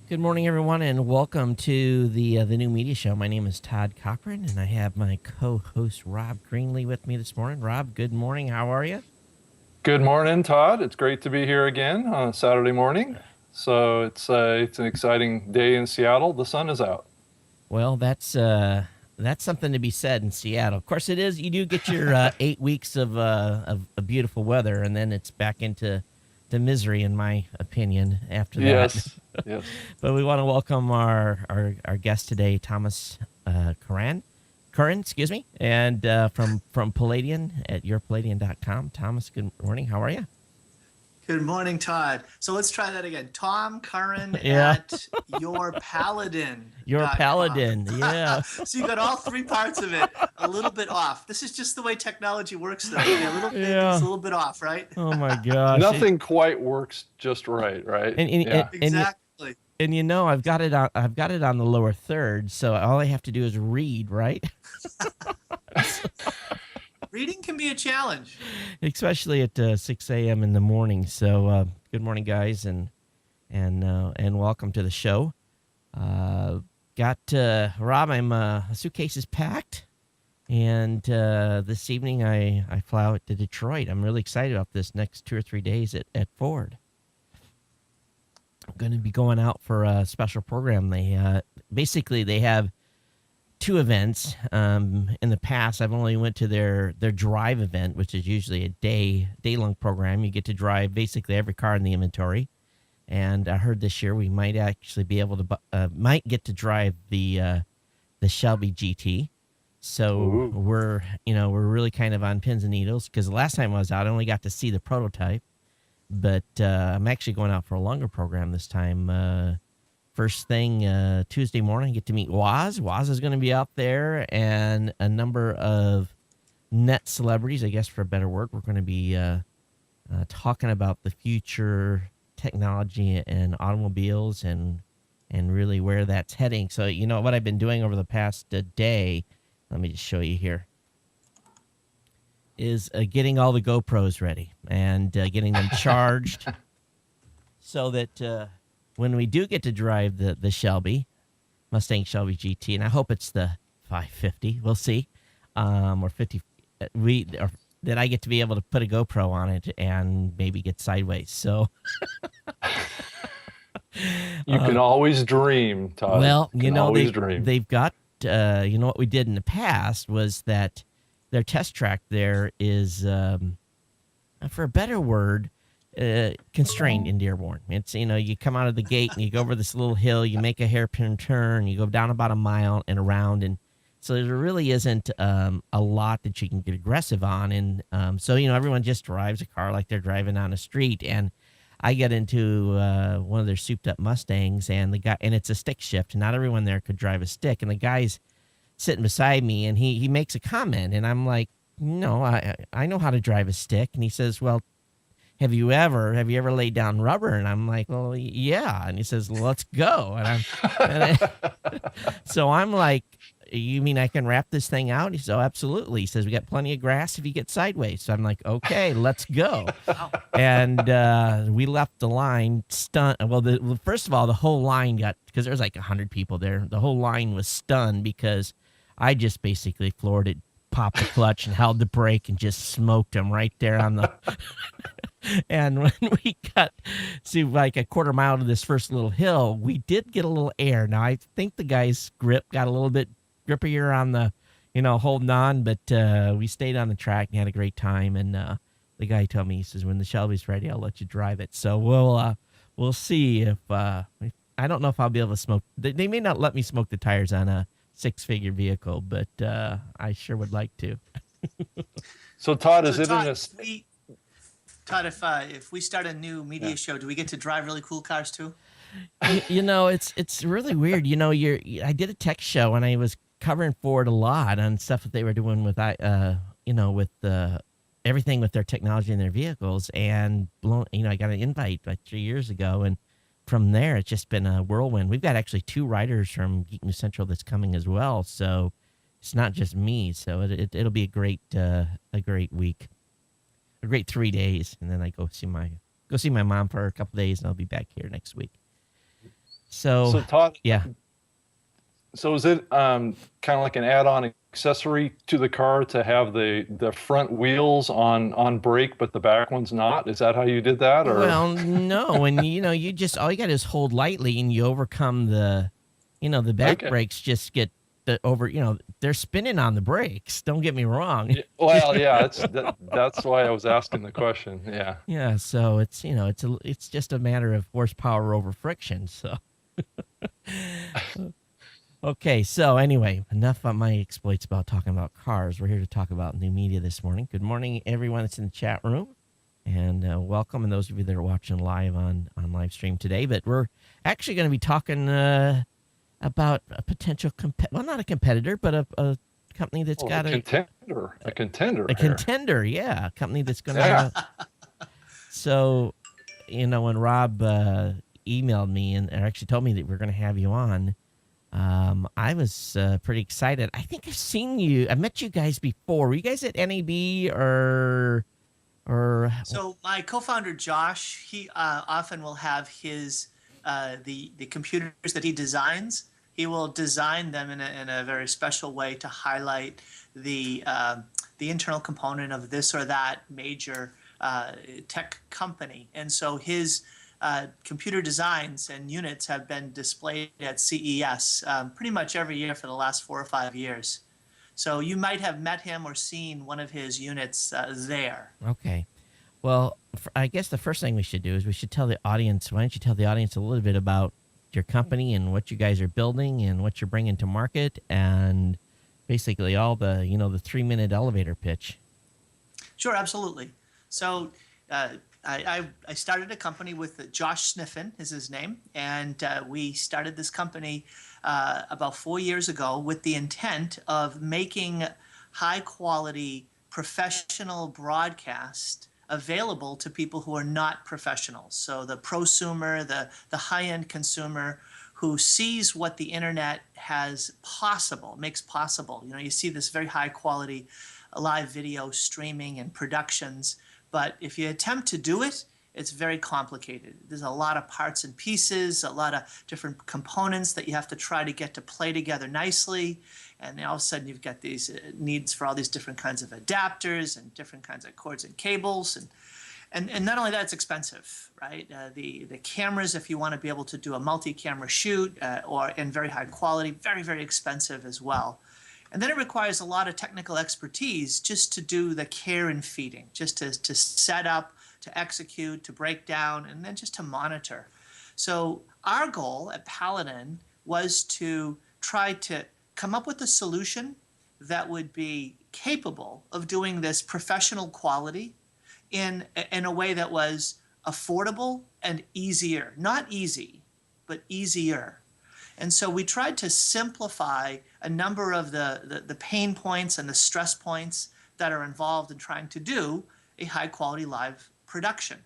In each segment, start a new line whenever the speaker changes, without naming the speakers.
Good morning, everyone, and welcome to the new media show. My name is Todd Cochran, and I have my co-host Rob Greenlee with me this morning. Rob, good morning. How are you?
Good morning, Todd. It's great to be here again on a Saturday morning. So it's an exciting day in Seattle. The sun is out.
Well, that's something to be said in Seattle. Of course, it is. You do get your 8 weeks of beautiful weather, and then it's back into the misery, in my opinion, after that.
Yes, yes.
But we want to welcome our guest today, Thomas Curran, excuse me, and from Palladian at yourpalladian.com. Thomas, good morning. How are you?
Good morning, Todd. So let's try that again. Tom Curran
Yeah.
at yourpaladin.com.
Your Paladin, yeah.
So you got all three parts of it a little bit off. This is just the way technology works, though. A little bit,
Yeah.
it's a little bit off, right?
Oh my gosh.
Nothing quite works just right, right? Yeah.
Exactly.
And you know, I've got it on the lower third, so all I have to do is read, right?
Reading can be a challenge.
Especially at 6 a.m. in the morning. So good morning, guys, and welcome to the show. Got Rob. My suitcase is packed, and this evening I fly out to Detroit. I'm really excited about this next 2 or 3 days at Ford. I'm going to be going out for a special program. They basically they have two events. In the past, I've only went to their drive event, which is usually a day long program. You get to drive basically every car in the inventory. And I heard this year we might actually be able to might get to drive the Shelby GT. So
Ooh.
we're really kind of on pins and needles because the last time I was out, I only got to see the prototype. But I'm actually going out for a longer program this time. First thing Tuesday morning, I get to meet Woz. Woz is going to be out there, and a number of net celebrities, I guess for a better word. We're going to be talking about the future technology and automobiles and really where that's heading. So, you know, what I've been doing over the past day, let me just show you here, is getting all the GoPros ready and getting them charged so that when we do get to drive the Shelby, Mustang Shelby GT, and I hope it's the 550, we'll see, or 50, that I get to be able to put a GoPro on it and maybe get sideways. So
You can always dream, Todd.
well,
You can always dream.
they've got, what we did in the past was that their test track there is, for a better word, constrained in Dearborn. It's, you come out of the gate and you go over this little hill, you make a hairpin turn, you go down about a mile and around. And so there really isn't a lot that you can get aggressive on. And so, everyone just drives a car like they're driving on a street. And I get into one of their souped up Mustangs, and it's a stick shift. Not everyone there could drive a stick. And the guy's sitting beside me, and he makes a comment, and I'm like, no, I know how to drive a stick. And he says, well, have you ever laid down rubber? And I'm like, well, yeah. And he says, well, let's go. So I'm like, you mean I can wrap this thing out? He says, oh, absolutely. He says, we got plenty of grass if you get sideways. So I'm like, okay, let's go. And we left the line stunned. Well, first of all, the whole line because there's like 100 people there. The whole line was stunned because I just basically floored it, popped the clutch and held the brake and just smoked them right there on the... And when we got to like a quarter mile to this first little hill, we did get a little air. Now, I think the guy's grip got a little bit grippier on the, holding on, but we stayed on the track and had a great time. And the guy told me, he says, when the Shelby's ready, I'll let you drive it. So we'll see if I don't know if I'll be able to smoke. They may not let me smoke the tires on a six-figure vehicle, but I sure would like to.
So, Todd,
So
is it
Todd,
in a...
Todd, if we start a new media show, do we get to drive really cool cars too?
It's really weird. I did a tech show and I was covering Ford a lot on stuff that they were doing with everything with their technology and their vehicles. And I got an invite like 3 years ago, and from there it's just been a whirlwind. We've got actually 2 writers from Geek News Central that's coming as well, so it's not just me. So it'll be a great week, a great 3 days, and then I go see my mom for a couple days, and I'll be back here next week.
So Todd,
yeah.
so is it kind of like an add-on accessory to the car to have the front wheels on brake, but the back one's not? Is that how you did that, or?
Well, no, and you just all you got to is hold lightly, and you overcome the back
Okay.
brakes just get they're spinning on the brakes. Don't get me wrong.
Well, yeah, that's why I was asking the question. Yeah.
Yeah, so it's just a matter of horsepower over friction. So okay, so anyway, enough of my exploits about talking about cars. We're here to talk about new media this morning. Good morning, everyone that's in the chat room, and welcome, and those of you that are watching live on live stream today. But we're actually going to be talking about a potential well, not a competitor, but a company that's got
a contender
a
here.
contender, yeah, a company that's going to
Yeah.
So, when Rob emailed me and actually told me that we're going to have you on, I was pretty excited. I think I met you guys before. Were you guys at NAB or?
So my co-founder Josh, he often will have his the computers that he designs. He will design them in a very special way to highlight the internal component of this or that major tech company. And so his computer designs and units have been displayed at CES pretty much every year for the last 4 or 5 years. So you might have met him or seen one of his units there.
Okay. Well, I guess the first thing we should do is we should tell the audience. Why don't you tell the audience a little bit about your company and what you guys are building and what you're bringing to market, and basically all the the 3-minute elevator pitch.
Sure, absolutely. So I started a company with Josh Sniffen is his name, and we started this company about 4 years ago with the intent of making high quality professional broadcast available to people who are not professionals. So the prosumer, the high-end consumer who sees what the internet makes possible. You see this very high quality live video streaming and productions, but if you attempt to do it, it's very complicated. There's a lot of parts and pieces, a lot of different components that you have to try to get to play together nicely. And then all of a sudden you've got these needs for all these different kinds of adapters and different kinds of cords and cables. And not only that, it's expensive, right? The cameras, if you want to be able to do a multi-camera shoot or in very high quality, very, very expensive as well. And then it requires a lot of technical expertise just to do the care and feeding, just to set up, to execute, to break down, and then just to monitor. So our goal at Paladin was to try to come up with a solution that would be capable of doing this professional quality in a way that was affordable and easier. Not easy, but easier. And so we tried to simplify a number of the pain points and the stress points that are involved in trying to do a high quality live production.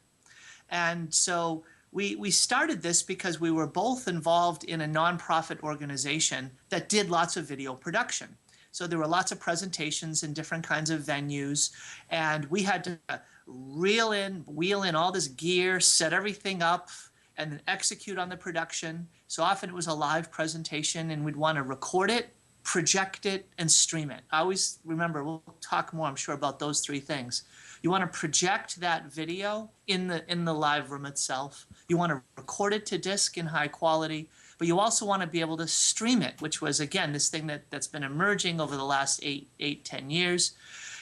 And so we started this because we were both involved in a nonprofit organization that did lots of video production. So there were lots of presentations in different kinds of venues, and we had to wheel in all this gear, set everything up, and then execute on the production. So often it was a live presentation, and we'd want to record it, project it, and stream it. I always remember, we'll talk more, I'm sure, about those 3 things. You want to project that video in the live room itself. You want to record it to disk in high quality, but you also want to be able to stream it, which was, again, this thing that's been emerging over the last 10 years.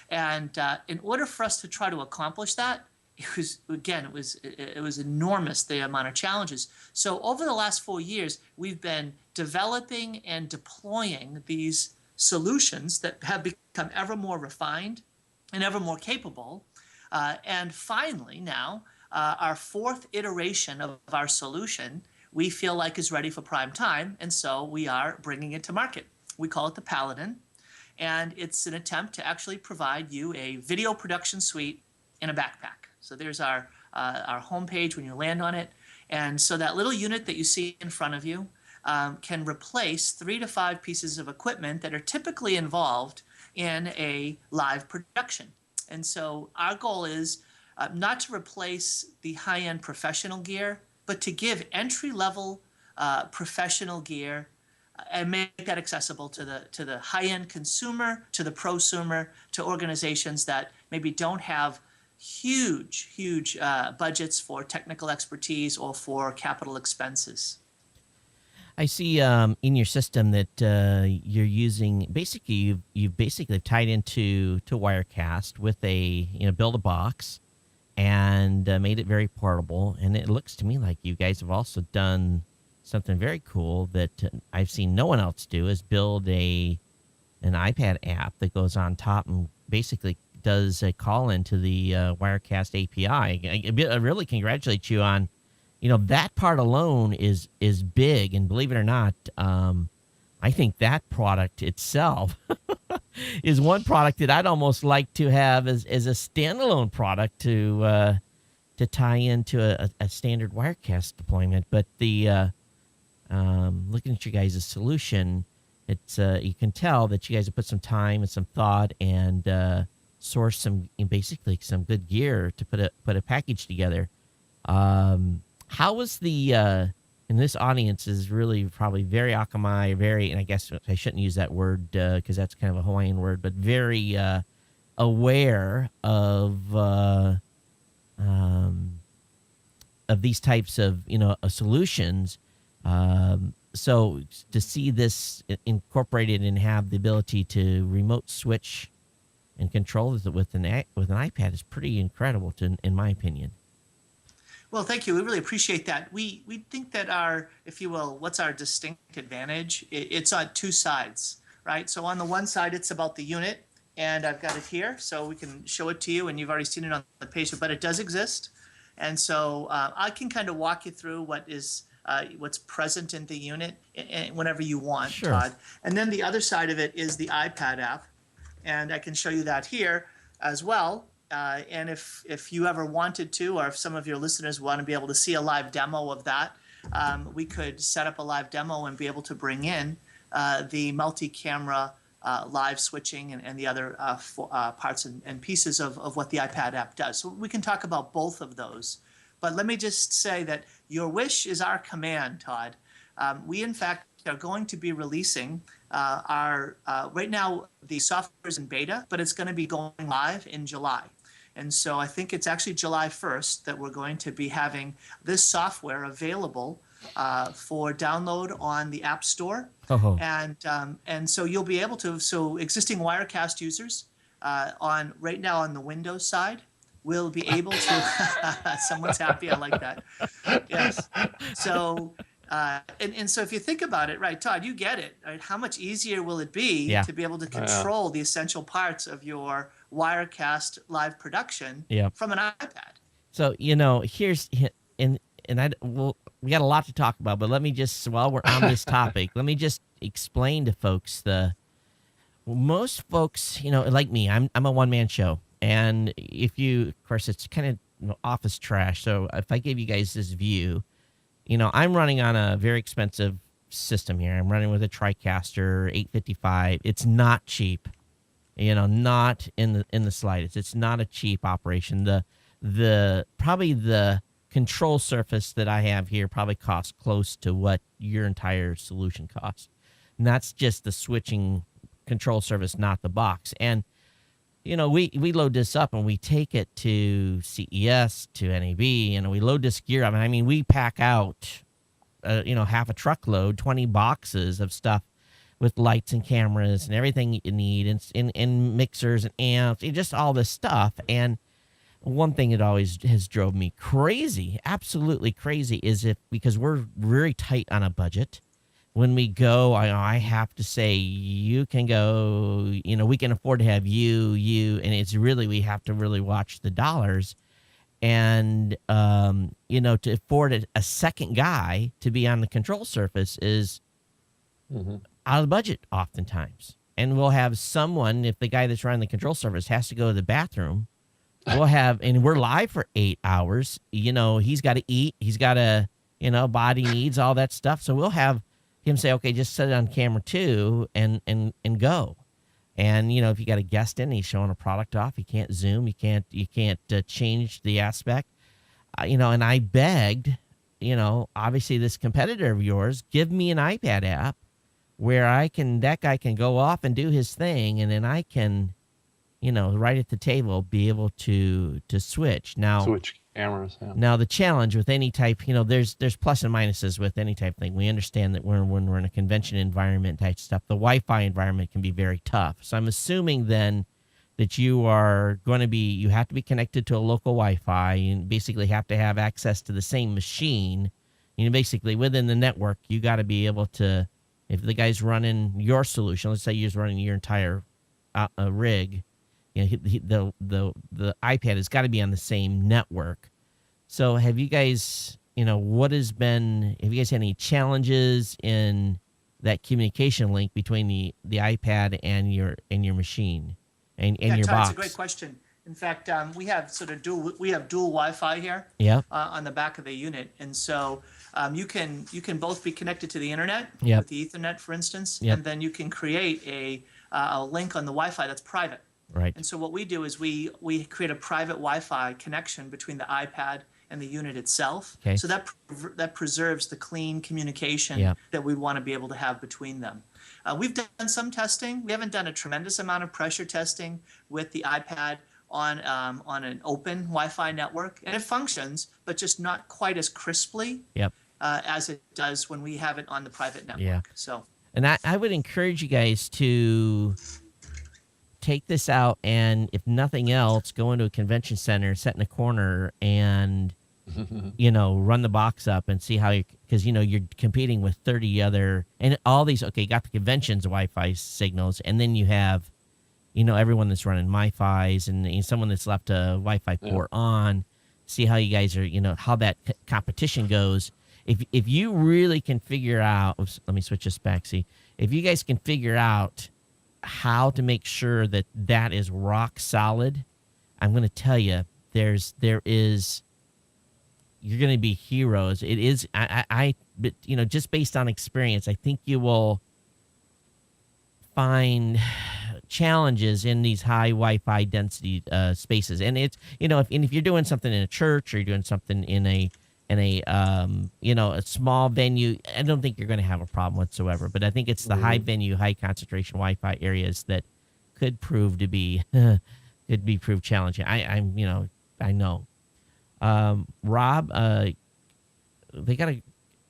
And in order for us to try to accomplish that, it was enormous, the amount of challenges. So over the last 4 years, we've been developing and deploying these solutions that have become ever more refined and ever more capable. And finally now, our 4th iteration of our solution, we feel like is ready for prime time. And so we are bringing it to market. We call it the Paladin. And it's an attempt to actually provide you a video production suite in a backpack. So there's our homepage when you land on it. And so that little unit that you see in front of you can replace 3 to 5 pieces of equipment that are typically involved in a live production. And so our goal is not to replace the high-end professional gear, but to give entry-level professional gear, and make that accessible to the high-end consumer, to the prosumer, to organizations that maybe don't have huge budgets for technical expertise or for capital expenses.
I see in your system that you're using basically you've basically tied into Wirecast with a build a box and made it very portable. And it looks to me like you guys have also done something very cool that I've seen no one else do, is build an iPad app that goes on top and basically does a call into the Wirecast API. I really congratulate you on, that part alone is big. And believe it or not, I think that product itself is one product that I'd almost like to have as a standalone product to tie into a standard Wirecast deployment. But the looking at you guys' solution, it's you can tell that you guys have put some time and some thought and source some good gear to put a package together. How was the and this audience is really probably very Akamai, and I guess I shouldn't use that word because that's kind of a Hawaiian word, but very aware of these types of solutions. So to see this incorporated and have the ability to remote switch and control with an iPad is pretty incredible, in my opinion.
Well, thank you. We really appreciate that. We think that our, if you will, what's our distinct advantage? It's on two sides, right? So on the one side, it's about the unit, and I've got it here, so we can show it to you, and you've already seen it on the page, but it does exist. And so I can kind of walk you through what's present in the unit whenever you want,
sure,
Todd. And then the other side of it is the iPad app, and I can show you that here as well. And if you ever wanted to, or if some of your listeners want to be able to see a live demo of that, we could set up a live demo and be able to bring in the multi-camera live switching and the other parts and pieces of what the iPad app does. So we can talk about both of those. But let me just say that your wish is our command, Todd. We, in fact, are going to be releasing right now the software is in beta, but it's going to be going live in July. And so I think it's actually July 1st that we're going to be having this software available for download on the App Store.
Oh.
And so you'll be able to, so existing Wirecast users right now on the Windows side will be able to, someone's happy, I like that. Yes. So, and so if you think about it, right, Todd, you get it, right? How much easier will it be to be able to control the essential parts of your Wirecast live production from an iPad?
So, here's, we got a lot to talk about, but let me just, while we're on this topic, let me just explain to folks most folks, like me, I'm a one-man show. And if you, of course, it's kind of office trash. So if I give you guys this view, I'm running on a very expensive system here. I'm running with a TriCaster 855. It's not cheap, not in the slightest. It's not a cheap operation. Probably the control surface that I have here probably costs close to what your entire solution costs. And that's just the switching control surface, not the box. And we load this up and we take it to CES, to NAB, we load this gear up. I mean, we pack out, half a truckload, 20 boxes of stuff with lights and cameras and everything you need, and mixers and amps, and just all this stuff. And one thing that always has drove me crazy, absolutely crazy, is because we're very tight on a budget. When we go, I have to say, you can go, we can afford to have you, and it's really, we have to really watch the dollars. And, to afford a second guy to be on the control surface is out of the budget oftentimes. And we'll have someone, if the guy that's running the control surface has to go to the bathroom, and we're live for 8 hours, he's got to eat, he's got to, body needs, all that stuff. So we'll have him say, okay, just set it on camera 2 and go. And, if you got a guest in, he's showing a product off, you can't zoom, you can't change the aspect, and I begged obviously this competitor of yours, give me an iPad app where that guy can go off and do his thing, and then I can, right at the table, be able to switch. Now,
Switch cameras. Yeah.
now the challenge with any type, there's plus and minuses with any type thing. We understand that when we're in a convention environment type stuff, the Wi-Fi environment can be very tough. So I'm assuming then that you have to be connected to a local Wi-Fi and basically have to have access to the same machine. Basically within the network, you got to be able to, if the guy's running your solution, let's say you're running your entire rig, the iPad has got to be on the same network. So have you guys, have you guys had any challenges in that communication link between the iPad and your machine and your
Todd,
box?
It's a great question. In fact, we have dual Wi-Fi here.
Yeah.
On the back of the unit, and so you can both be connected to the internet
Yep.
with the Ethernet, for instance,
Yep.
and then you can create a link on the Wi-Fi that's private.
Right.
And so what we do is we create a private Wi-Fi connection between the iPad and the unit itself.
Okay.
So that preserves the clean communication
Yeah.
that we want to be able to have between them. We've done some testing. We haven't done a tremendous amount of pressure testing with the iPad on an open Wi-Fi network, and it functions, but just not quite as crisply
Yep.
as it does when we have it on the private network.
Yeah.
So.
And I would encourage you guys to take this out and, if nothing else, go into a convention center, sit in a corner, and run the box up and see how because you're competing with 30 other and all these. Okay, you got the convention's Wi-Fi signals, and then you have everyone that's running MiFis and someone that's left a Wi-Fi port on. See how you guys are, how that competition goes. If you really can figure out, let me switch this back. See, if you guys can figure out how to make sure that is rock solid, I'm going to tell you, you're going to be heroes. It is, but just based on experience, I think you will find challenges in these high Wi-Fi density spaces. And it's, if you're doing something in a church or you're doing something in a small venue, I don't think you're going to have a problem whatsoever. But I think it's the high venue, high concentration Wi-Fi areas that could prove to be proved challenging. I know. Rob, they got to.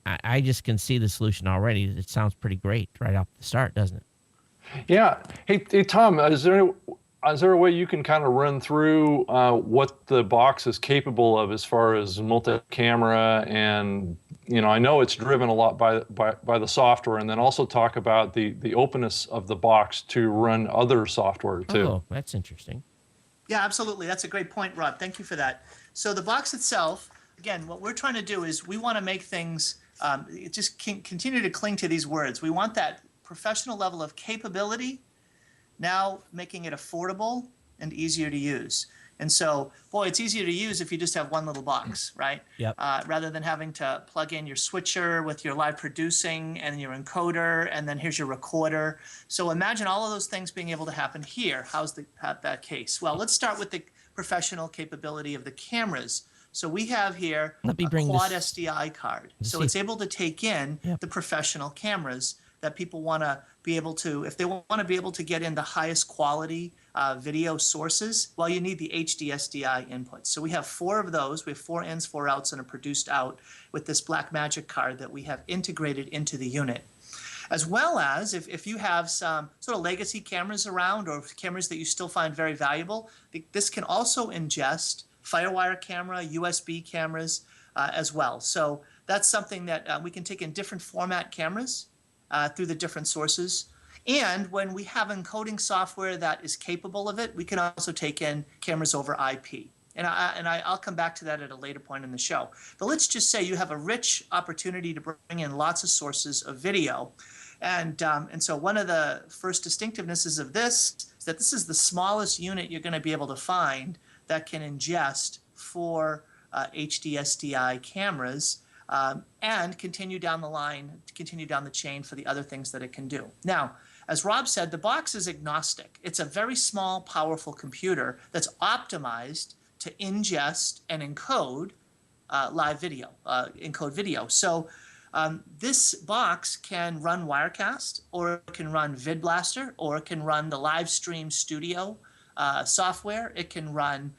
I just can see the solution already. It sounds pretty great right off the start, doesn't it?
Yeah. Hey, Tom, is there a way you can kind of run through what the box is capable of as far as multi-camera? And I know it's driven a lot by the software, and then also talk about the openness of the box to run other software too.
Oh, that's interesting.
Yeah, absolutely. That's a great point, Rob. Thank you for that. So the box itself, again, what we're trying to do is we want to make things just continue to cling to these words. We want that professional level of capability, now making it affordable and easier to use. And so, boy, it's easier to use if you just have one little box, right?
Yep.
Rather than having to plug in your switcher with your live producing and your encoder, and then here's your recorder. So imagine all of those things being able to happen here. How's that case? Well, let's start with the professional capability of the cameras. So we have here a quad SDI card. So it's able to take in the professional cameras that people want to be able to, if they want to be able to get in the highest quality video sources, well, you need the HD SDI inputs. So we have 4 of those. We have 4 ins, 4 outs, and a produced out with this Blackmagic card that we have integrated into the unit. As well as if you have some sort of legacy cameras around or cameras that you still find very valuable, this can also ingest FireWire camera, USB cameras as well. So that's something that we can take in different format cameras through the different sources. And when we have encoding software that is capable of it, we can also take in cameras over IP. And I'll come back to that at a later point in the show. But let's just say you have a rich opportunity to bring in lots of sources of video. And so one of the first distinctivenesses of this is that this is the smallest unit you're going to be able to find that can ingest 4 HD SDI cameras and continue down the line, continue down the chain for the other things that it can do. Now, as Rob said, the box is agnostic. It's a very small, powerful computer that's optimized to ingest and encode live video, encode video. So this box can run Wirecast, or it can run VidBlaster, or it can run the Livestream Studio software. It can run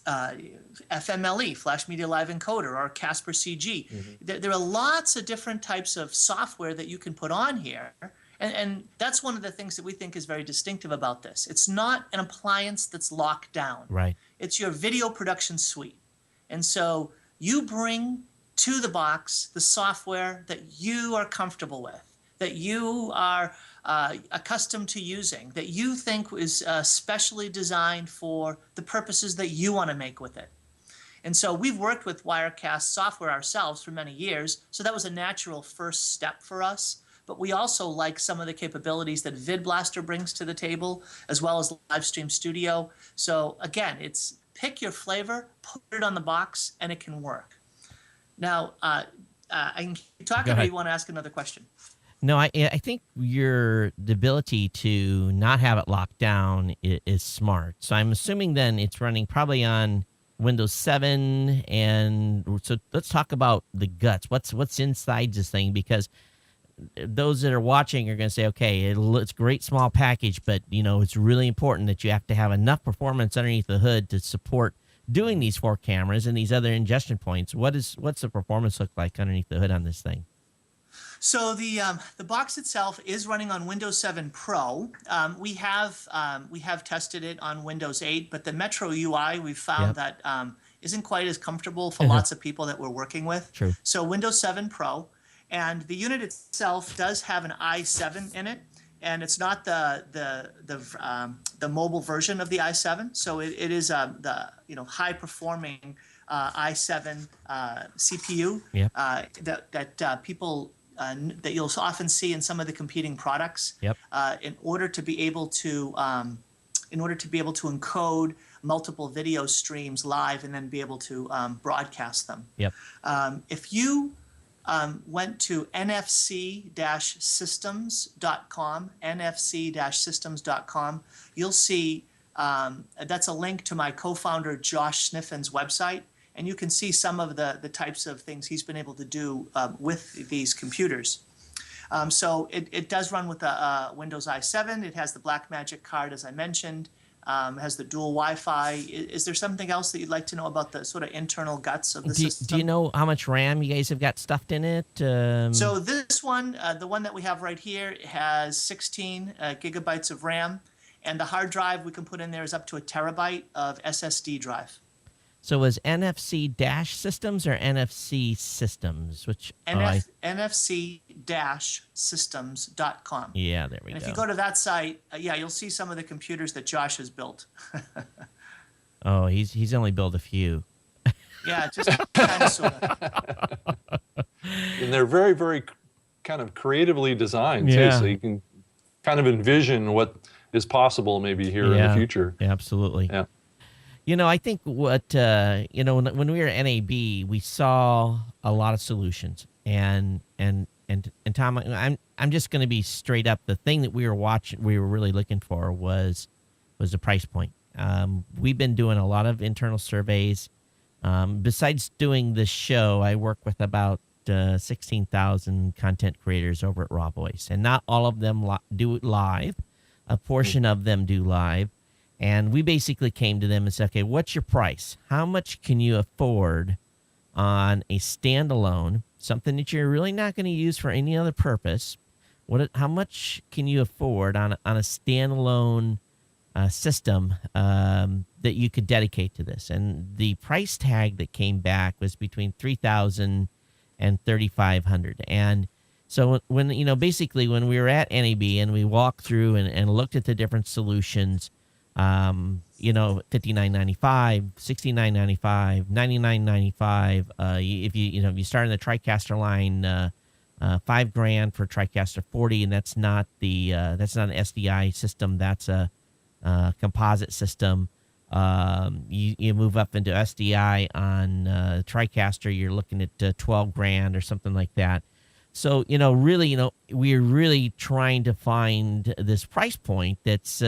FMLE, Flash Media Live Encoder, or Casper CG. There are lots of different types of software that you can put on here. And that's one of the things that we think is very distinctive about this. It's not an appliance that's locked down.
Right.
It's your video production suite. And so you bring to the box the software that you are comfortable with, that you are accustomed to using, that you think is specially designed for the purposes that you want to make with it. And so we've worked with Wirecast software ourselves for many years, so that was a natural first step for us. But we also like some of the capabilities that VidBlaster brings to the table, as well as Livestream Studio. So again, it's pick your flavor, put it on the box, and it can work. Now, I can keep talking, or you want to ask another question?
No, I think the ability to not have it locked down is smart. So I'm assuming then it's running probably on Windows 7. And so let's talk about the guts. What's inside this thing? Because those that are watching are going to say, okay, it's a great small package, but it's really important that you have to have enough performance underneath the hood to support doing these 4 cameras and these other ingestion points. What's the performance look like underneath the hood on this thing?
So the box itself is running on Windows 7 Pro. We have tested it on Windows 8, but the Metro UI we've found that isn't quite as comfortable for lots of people that we're working with.
True.
So Windows 7 Pro, and the unit itself does have an i7 in it, and it's not the mobile version of the i7. So it is the high performing i7 CPU that people that you'll often see in some of the competing products.
Yep.
In order to be able to encode multiple video streams live and then be able to broadcast them.
Yep.
If you went to nfc-systems.com, nfc-systems.com, you'll see that's a link to my co-founder Josh Sniffin's website, and you can see some of the types of things he's been able to do with these computers. So it does run with a Windows i7. It has the Blackmagic card, as I mentioned. It has the dual Wi-Fi. Is there something else that you'd like to know about the sort of internal guts of the system?
Do you know how much RAM you guys have got stuffed in it?
So this one, the one that we have right here, has 16 gigabytes of RAM, and the hard drive we can put in there is up to 1 terabyte of SSD drive.
So was NFC-systems or NFC systems? Which
nfc-systems.com.
Yeah, there we go.
And if you go to that site, you'll see some of the computers that Josh has built.
Oh, he's only built a few.
Yeah, just kind of sort of.
And they're very, very kind of creatively designed too, so you can kind of envision what is possible maybe here in the future.
Yeah, absolutely.
Yeah.
I think what when we were at NAB, we saw a lot of solutions, and Tom, I'm just going to be straight up. The thing that we were really looking for was the price point. We've been doing a lot of internal surveys. Besides doing this show, I work with about 16,000 content creators over at Raw Voice, and not all of them do it live. A portion of them do live. And we basically came to them and said, okay, what's your price? How much can you afford on a standalone, something that you're really not going to use for any other purpose? How much can you afford on a standalone system that you could dedicate to this? And the price tag that came back was between $3,000 and $3,500. And so when when we were at NAB and we walked through and looked at the different solutions, $59.95, $69.95, $99.95. If you start in the TriCaster line, $5,000 for TriCaster 40, and that's not an SDI system. That's a composite system. You move up into SDI on TriCaster, you're looking at $12,000 or something like that. So we're really trying to find this price point that's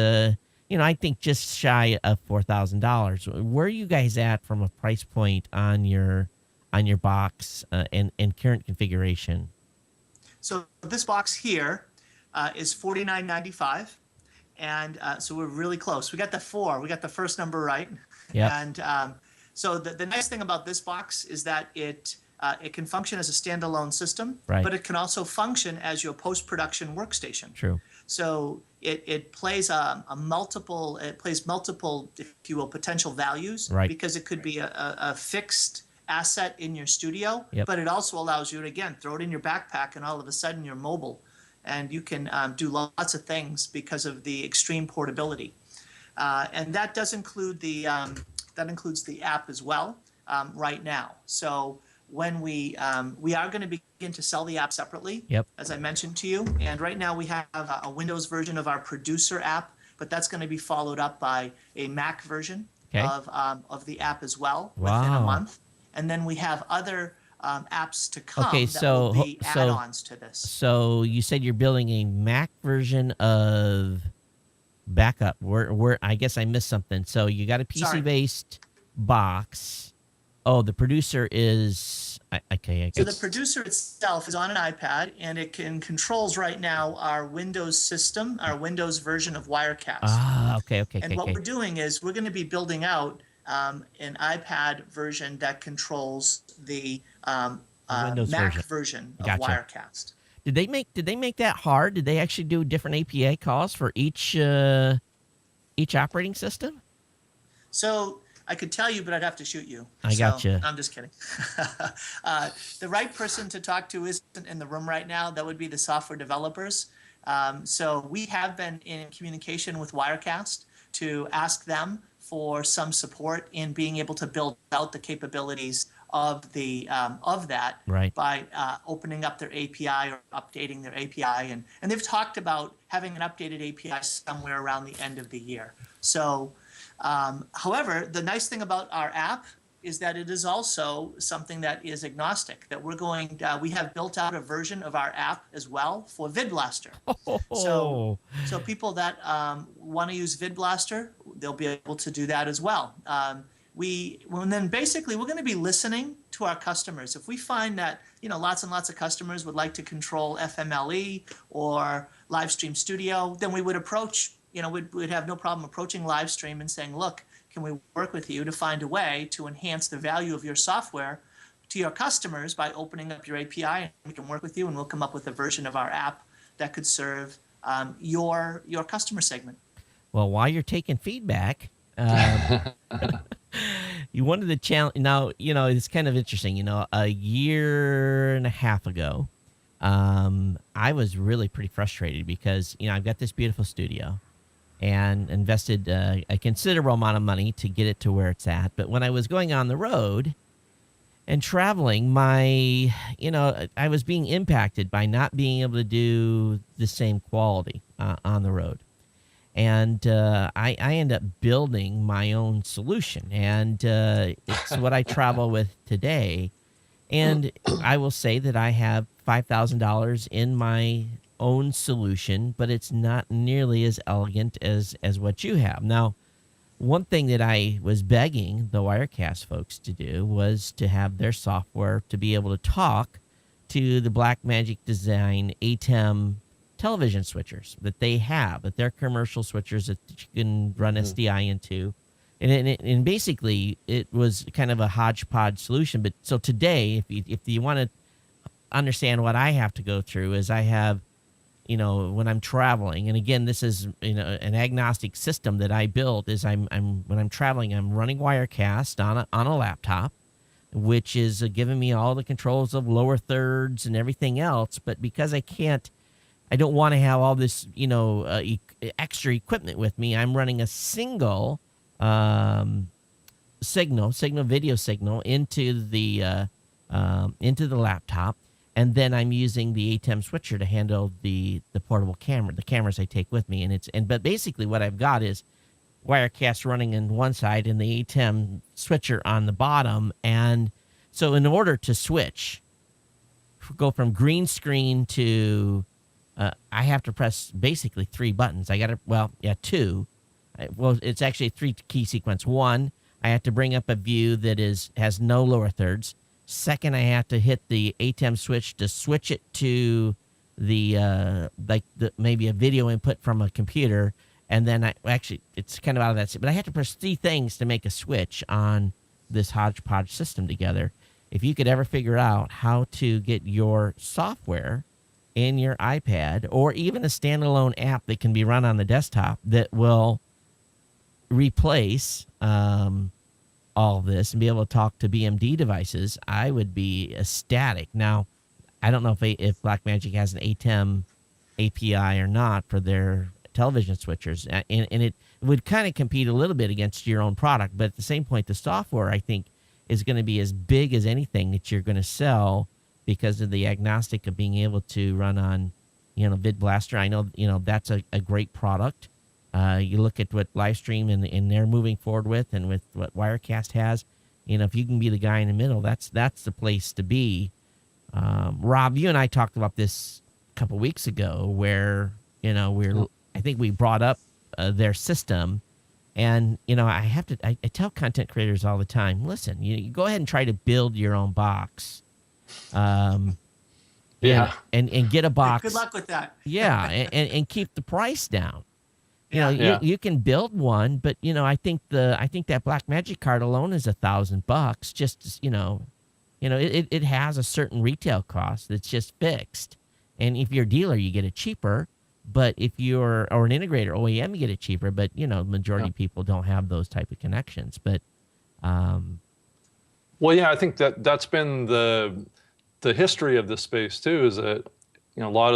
I think just shy of $4,000. Where are you guys at from a price point on your box and current configuration?
So this box here is $49.95, and so we're really close. We got the 4. We got the first number right.
Yep.
And so the nice thing about this box is that it can function as a standalone system,
Right.
but it can also function as your post-production workstation.
True.
So it plays multiple, if you will, potential values,
Right.
because it could be a fixed asset in your studio,
Yep.
but it also allows you to, again, throw it in your backpack and all of a sudden you're mobile and you can do lots of things because of the extreme portability. And that does include that includes the app as well right now. So when we are going to begin to sell the app separately,
Yep.
as I mentioned to you, and right now we have a Windows version of our Producer app, but that's going to be followed up by a Mac version
Okay.
of the app as well within
Wow.
a month. And then we have other apps to come
Okay,
that
so-
will be
so-
add-ons to this.
So you said you're building a Mac version of Backup. Where I guess I missed something. So you got a PC-based box. Oh, the Producer is okay. I
So
guess.
the Producer itself is on an iPad, and it controls right now our Windows system, our Windows version of Wirecast.
Okay.
And what we're doing is we're going to be building out an iPad version that controls the
Windows
Mac
version.
version of
Gotcha.
Wirecast.
Did they make that hard? Did they actually do different API calls for each operating system?
So I could tell you, but I'd have to shoot you.
I gotcha.
I'm just kidding. The right person to talk to isn't in the room right now. That would be the software developers. So we have been in communication with Wirecast to ask them for some support in being able to build out the capabilities of that
Right.
by opening up their API or updating their API, and they've talked about having an updated API somewhere around the end of the year. So, however, the nice thing about our app is that it is also something that is agnostic. That we have built out a version of our app as well for VidBlaster.
Oh.
So people that want to use VidBlaster, they'll be able to do that as well. Then basically we're going to be listening to our customers. If we find that lots and lots of customers would like to control FMLE or Livestream Studio, then we would approach. We'd have no problem approaching Livestream and saying, look, can we work with you to find a way to enhance the value of your software to your customers by opening up your API, and we can work with you and we'll come up with a version of our app that could serve your customer segment.
Well, while you're taking feedback, you wanted to challenge. Now, it's kind of interesting. A year and a half ago, I was really pretty frustrated because, I've got this beautiful studio and invested a considerable amount of money to get it to where it's at. But when I was going on the road and traveling, I was being impacted by not being able to do the same quality on the road. And I end up building my own solution, and it's what I travel with today. And I will say that I have $5,000 in my own solution, but it's not nearly as elegant as what you have. Now, one thing that I was begging the Wirecast folks to do was to have their software to be able to talk to the Blackmagic Design ATEM television switchers that they have, that they're commercial switchers that you can run SDI into. And basically, it was kind of a hodgepodge solution. But so today, if you want to understand what I have to go through, is I have, when I'm traveling, and again, this is an agnostic system that I built. Is when I'm traveling, I'm running Wirecast on a laptop, which is giving me all the controls of lower thirds and everything else. But because I don't want to have all this, extra equipment with me, I'm running a single video signal into the laptop, and then I'm using the ATEM switcher to handle the portable camera, the cameras I take with me, but basically what I've got is Wirecast running on one side and the ATEM switcher on the bottom, and so in order to switch, go from green screen to I have to press basically 3 buttons. I got to, two. Well, it's actually a 3 key sequence. One, I have to bring up a view that has no lower thirds. Second, I have to hit the ATEM switch to switch it to the maybe a video input from a computer, and then it's kind of out of that. But I have to press 3 things to make a switch on this hodgepodge system together. If you could ever figure out how to get your software in your iPad, or even a standalone app that can be run on the desktop that will replace all this and be able to talk to BMD devices, I would be ecstatic. Now, I don't know if Blackmagic has an ATEM API or not for their television switchers, and it would kind of compete a little bit against your own product. But at the same point, the software, I think, is going to be as big as anything that you're going to sell, because of the agnostic of being able to run on, VidBlaster. I know, that's a great product. You look at what Livestream and they're moving forward with, and with what Wirecast has, if you can be the guy in the middle, that's the place to be. Rob, you and I talked about this a couple weeks ago, where, I think we brought up their system. And, I tell content creators all the time, listen, you go ahead and try to build your own box. And get a box.
Good luck with that.
Yeah. And keep the price down. You can build one, but, I think that Blackmagic card alone is $1,000, just, it has a certain retail cost that's just fixed. And if you're a dealer, you get it cheaper. But if you're, or an integrator, OEM, you get it cheaper. But, the majority of people don't have those type of connections. But,
well, yeah, I think that's been the history of this space too, is that, a lot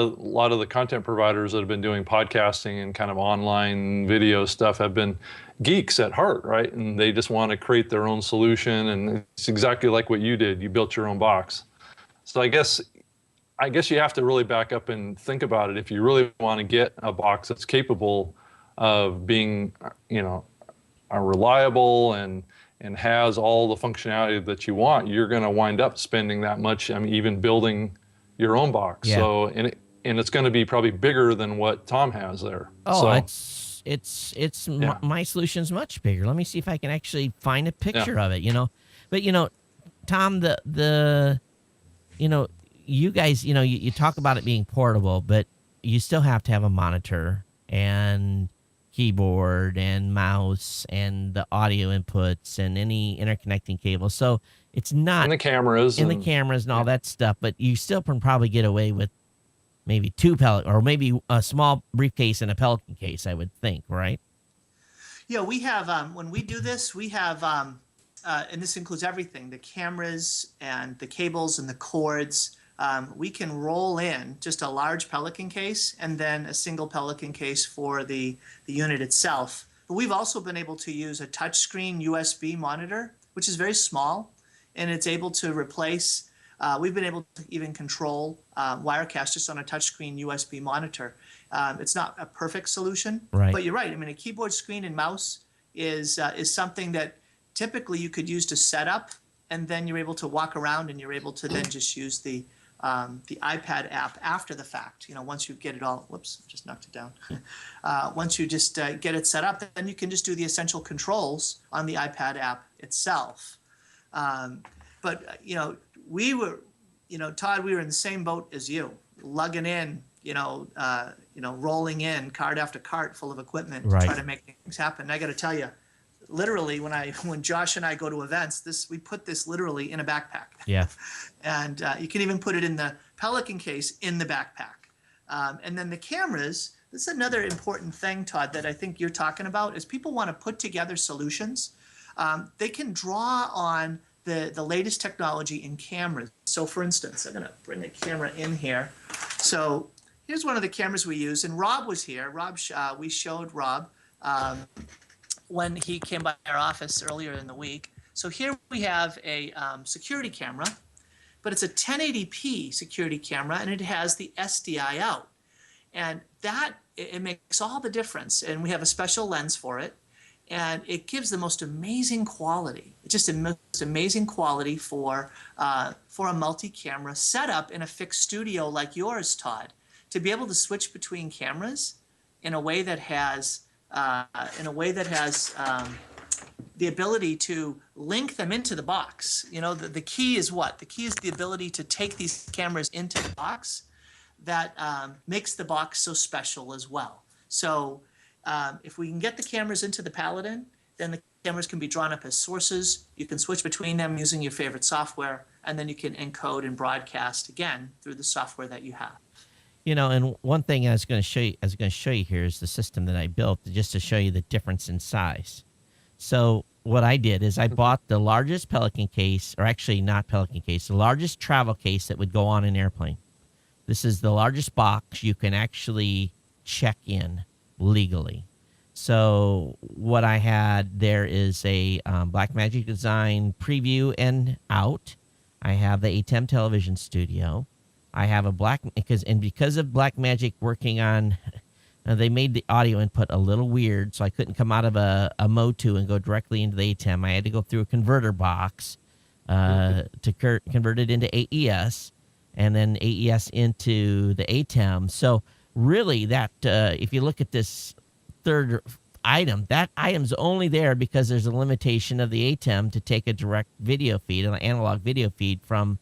of the content providers that have been doing podcasting and kind of online video stuff have been geeks at heart, right? And they just want to create their own solution. And it's exactly like what you did. You built your own box. So I guess you have to really back up and think about it. If you really want to get a box that's capable of being, reliable and has all the functionality that you want, you're going to wind up spending that much. I mean, even building your own box.
Yeah.
So, and it's going to be probably bigger than what Tom has there.
Oh,
so,
my solution's much bigger. Let me see if I can actually find a picture of it, But, Tom, you guys, you talk about it being portable, but you still have to have a monitor and keyboard and mouse and the audio inputs and any interconnecting cable. So it's not
and the cameras
and all that stuff, but you still can probably get away with maybe 2 Pelican, or maybe a small briefcase and a Pelican case, I would think, right?
Yeah, we have, when we do this, we have, and this includes everything, the cameras and the cables and the cords. We can roll in just a large Pelican case and then a single Pelican case for the unit itself. But we've also been able to use a touchscreen USB monitor, which is very small, and it's able to replace, we've been able to even control Wirecast just on a touchscreen USB monitor. It's not a perfect solution,
right,
but you're right. I mean, a keyboard, screen, and mouse is something that typically you could use to set up, and then you're able to walk around and you're able to then just use the iPad app after the fact. Once you get it all, whoops, just knocked it down. Once you just get it set up, then you can just do the essential controls on the iPad app itself. But we were, Todd, we were in the same boat as you, lugging in, rolling in cart after cart full of equipment
right,
to try to make things happen. And I got to tell you, literally, when Josh and I go to events, we put this literally in a backpack.
Yeah.
And you can even put it in the Pelican case in the backpack. And then the cameras, this is another important thing, Todd, that I think you're talking about, is people want to put together solutions. They can draw on the latest technology in cameras. So for instance, I'm going to bring a camera in here. So here's one of the cameras we use. And Rob was here. We showed Rob when he came by our office earlier in the week. So here we have a security camera, but it's a 1080p security camera, and it has the SDI out. And it makes all the difference. And we have a special lens for it, and it gives the most amazing quality. It's just the most amazing quality for a multi-camera setup in a fixed studio like yours, Todd, to be able to switch between cameras in a way that has in a way that has the ability to link them into the box. You know, the key is what? The key is the ability to take these cameras into the box that makes the box so special as well. So if we can get the cameras into the Paladin, then the cameras can be drawn up as sources. You can switch between them using your favorite software, and then you can encode and broadcast again through the software that you have.
You know, and one thing I was going to show you here is the system that I built just to show you the difference in size. So what I did is I bought the largest Pelican case, or actually not Pelican case, the largest travel case that would go on an airplane. This is the largest box you can actually check in legally. So what I had there is a Blackmagic Design preview and out. I have the ATEM television studio. I have a because of Blackmagic working on, they made the audio input a little weird, so I couldn't come out of a Motu and go directly into the ATEM. I had to go through a converter box to convert it into AES, and then AES into the ATEM. So really, that if you look at this third item, that item's only there because there's a limitation of the ATEM to take a direct video feed, an analog video feed from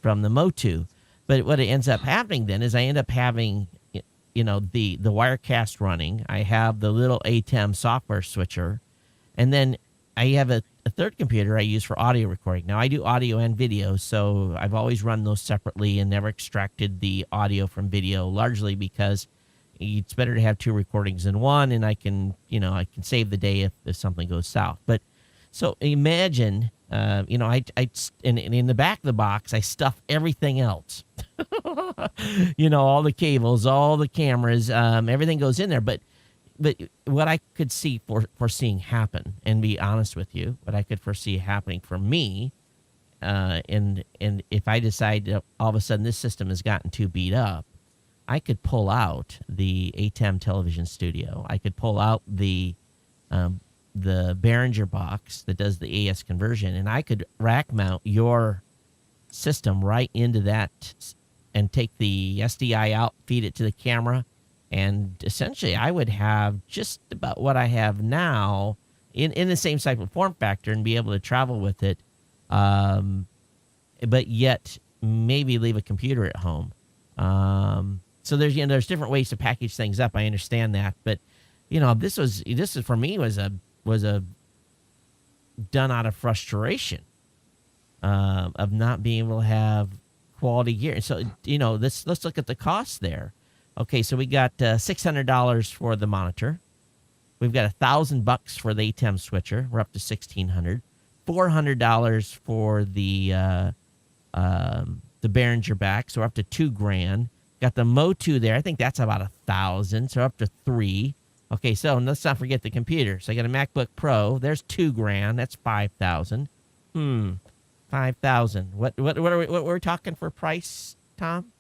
the Motu. But what it ends up happening then is I end up having, you know, the Wirecast running. I have the little ATEM software switcher, and then I have a third computer I use for audio recording. Now, I do audio and video, so I've always run those separately and never extracted the audio from video, largely because it's better to have two recordings in one, and I can save the day if something goes south. But so imagine, in the back of the box, I stuff everything else. All the cables, all the cameras, everything goes in there. But what I could see foreseeing happen, and be honest with you, what I could foresee happening for me, and if I decide that all of a sudden this system has gotten too beat up, I could pull out the ATEM television studio. I could pull out the Behringer box that does the AS conversion, and I could rack mount your system right into that and take the SDI out, feed it to the camera, and essentially I would have just about what I have now in the same type of form factor and be able to travel with it, but yet maybe leave a computer at home. So there's different ways to package things up. I understand that, but this is for me was a done out of frustration of not being able to have quality gear. So let's look at the cost there. Okay, so we got $600 for the monitor. We've got $1,000 for the ATEM switcher. We're up to $1,600. $400 for the Behringer back, so we're up to $2,000. Got the Motu there. I think that's about $1,000, so we're up to $3,000. Okay, so let's not forget the computer. So I got a MacBook Pro. There's $2,000. That's $5,000. $5,000. What are we talking for price, Tom?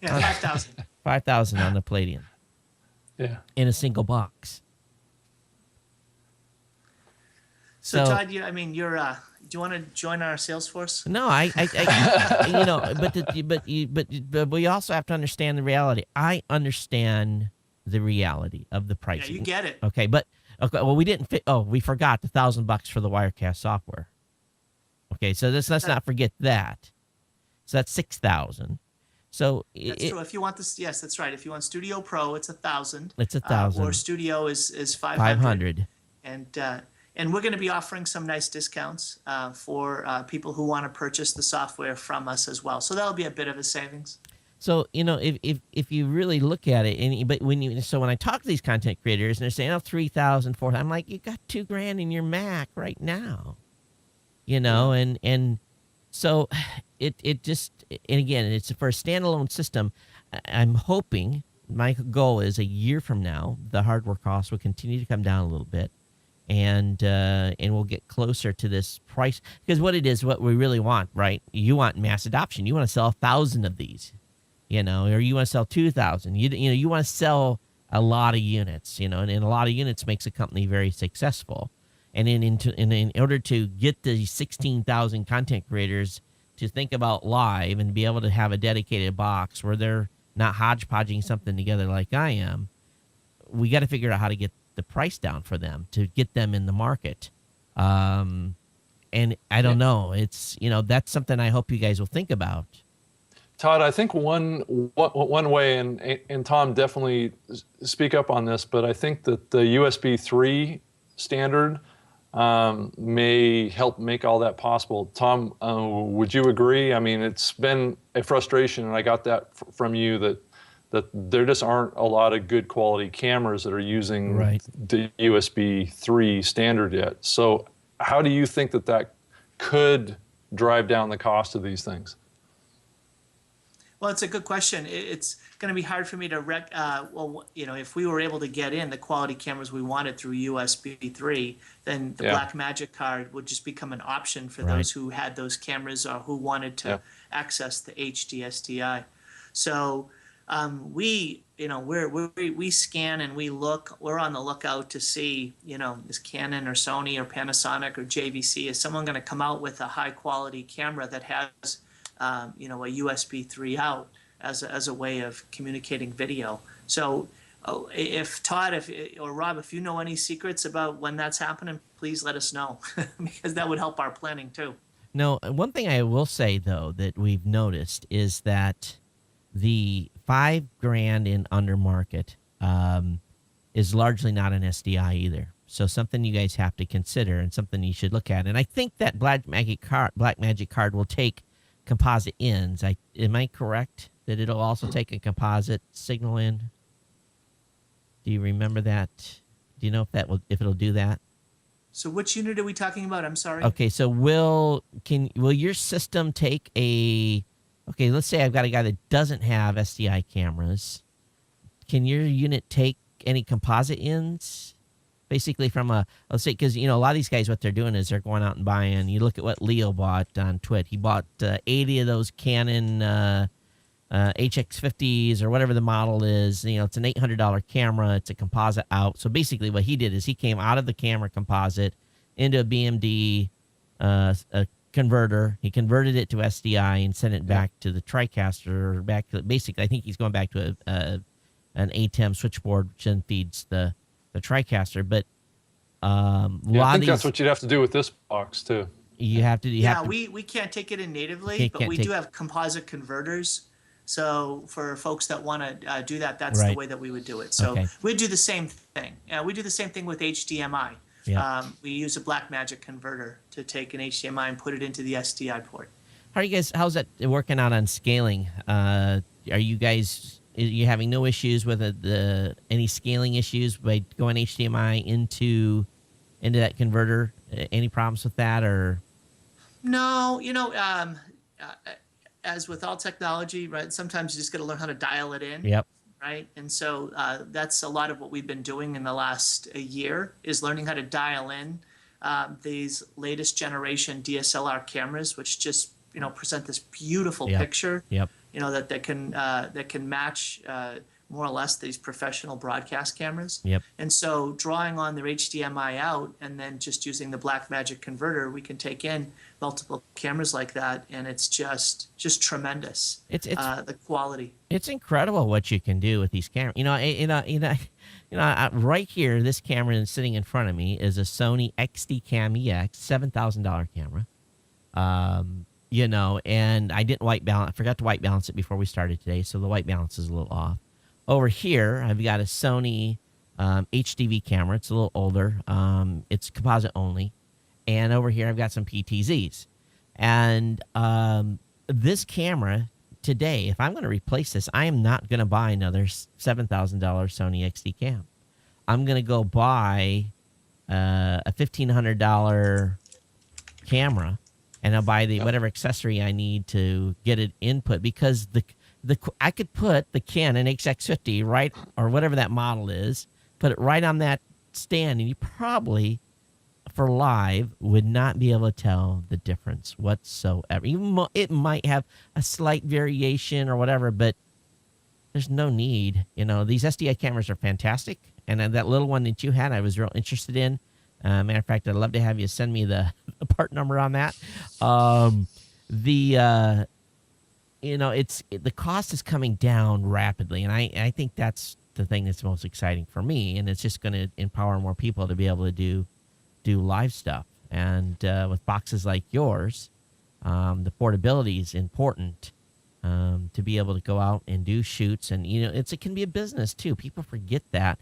Yeah, $5,000.
$5,000 on the Palladium.
Yeah.
In a single box.
So Todd, do you want to join our sales force?
No, but we also have to understand the reality. I understand the reality of the pricing.
Yeah, you get it.
Okay, well, we didn't fit. Oh, we forgot the $1,000 for the Wirecast software. Okay, so let's not forget that. So that's $6,000. So
that's true. If you want this, yes, that's right. If you want Studio Pro, it's $1,000.
It's $1,000.
Or Studio is $500.
$500.
And we're going to be offering some nice discounts for people who want to purchase the software from us as well. So that'll be a bit of a savings.
So if you really look at it, but when I talk to these content creators and they're saying, $3,000, $4,000, I'm like, you got $2,000 in your Mac right now, and so it just, and again, it's for a standalone system. I'm hoping, my goal is a year from now, the hardware costs will continue to come down a little bit. And we'll get closer to this price, because what we really want, right? You want mass adoption. You want to sell 1,000 of these, or you want to sell 2,000. You want to sell a lot of units, and a lot of units makes a company very successful. And in order to get the 16,000 content creators to think about live and be able to have a dedicated box where they're not hodgepodging something together like I am, we got to figure out how to get the price down for them to get them in the market. And I don't know. It's, that's something I hope you guys will think about.
Todd, I think one way, and Tom, definitely speak up on this, but I think that the USB 3 standard may help make all that possible. Tom, would you agree? I mean, it's been a frustration, and I got that from you, that there just aren't a lot of good quality cameras that are using the USB 3 standard yet. So how do you think that could drive down the cost of these things?
Well, it's a good question. It's going to be hard for me to if we were able to get in the quality cameras we wanted through USB 3, then the Blackmagic card would just become an option for those who had those cameras or who wanted to access the HD SDI. So we scan and we look. We're on the lookout to see, is Canon or Sony or Panasonic or JVC, is someone going to come out with a high quality camera that has a USB 3 out as a way of communicating video. So if Todd or Rob, if you know any secrets about when that's happening, please let us know because that would help our planning too.
No, one thing I will say though that we've noticed is that the $5,000 and under market is largely not an SDI either. So something you guys have to consider and something you should look at. And I think that Blackmagic card will take composite ends. Am I correct that it'll also take a composite signal in? Do you remember that? Do you know if it'll do that?
So which unit are we talking about? I'm sorry.
Okay, so will your system take let's say I've got a guy that doesn't have SDI cameras. Can your unit take any composite ends? Basically from let's say, because, a lot of these guys, what they're doing is they're going out and buying, you look at what Leo bought on Twit. He bought 80 of those Canon HX50s or whatever the model is. It's an $800 camera. It's a composite out. So basically what he did is he came out of the camera composite into a BMD a converter. He converted it to SDI and sent it back to the TriCaster. Basically, I think he's going back to an ATEM switchboard, which then feeds the TriCaster. But
I think that's what you'd have to do with this box too.
You have to.
We can't take it in natively, but we do have composite converters. So for folks that want to do that, that's the way that we would do it. So we'd do the same thing. We do the same thing with HDMI. Yeah. We use a Blackmagic converter to take an HDMI and put it into the SDI port.
How's that working out on scaling? Are you having no issues with any scaling issues by going HDMI into that converter? Any problems with that or?
No, as with all technology, right? Sometimes you just got to learn how to dial it in.
Yep.
Right. And so that's a lot of what we've been doing in the last year is learning how to dial in these latest generation DSLR cameras, which just, present this beautiful picture, that can match more or less these professional broadcast cameras.
Yep.
And so drawing on their HDMI out and then just using the Blackmagic converter, we can take in multiple cameras like that, and it's just tremendous. It's the quality.
It's incredible what you can do with these cameras. Right here, this camera sitting in front of me is a Sony XD-Cam EX, $7,000 camera. And I didn't white balance. I forgot to white balance it before we started today, so the white balance is a little off. Over here, I've got a Sony HDV camera. It's a little older. It's composite only. And over here, I've got some PTZs. And this camera today, if I'm going to replace this, I am not going to buy another $7,000 Sony XD cam. I'm going to go buy a $1,500 camera, and I'll buy whatever accessory I need to get it input, because I could put the Canon HX50 right, or whatever that model is, put it right on that stand, and you probably, for live, would not be able to tell the difference whatsoever. It might have a slight variation or whatever, but there's no need. These SDI cameras are fantastic, and that little one that you had, I was real interested in. Matter of fact, I'd love to have you send me the part number on that. The cost is coming down rapidly, and I think that's the thing that's most exciting for me, and it's just going to empower more people to be able to do live stuff. And with boxes like yours, the portability is important, to be able to go out and do shoots. And, it can be a business too. People forget that.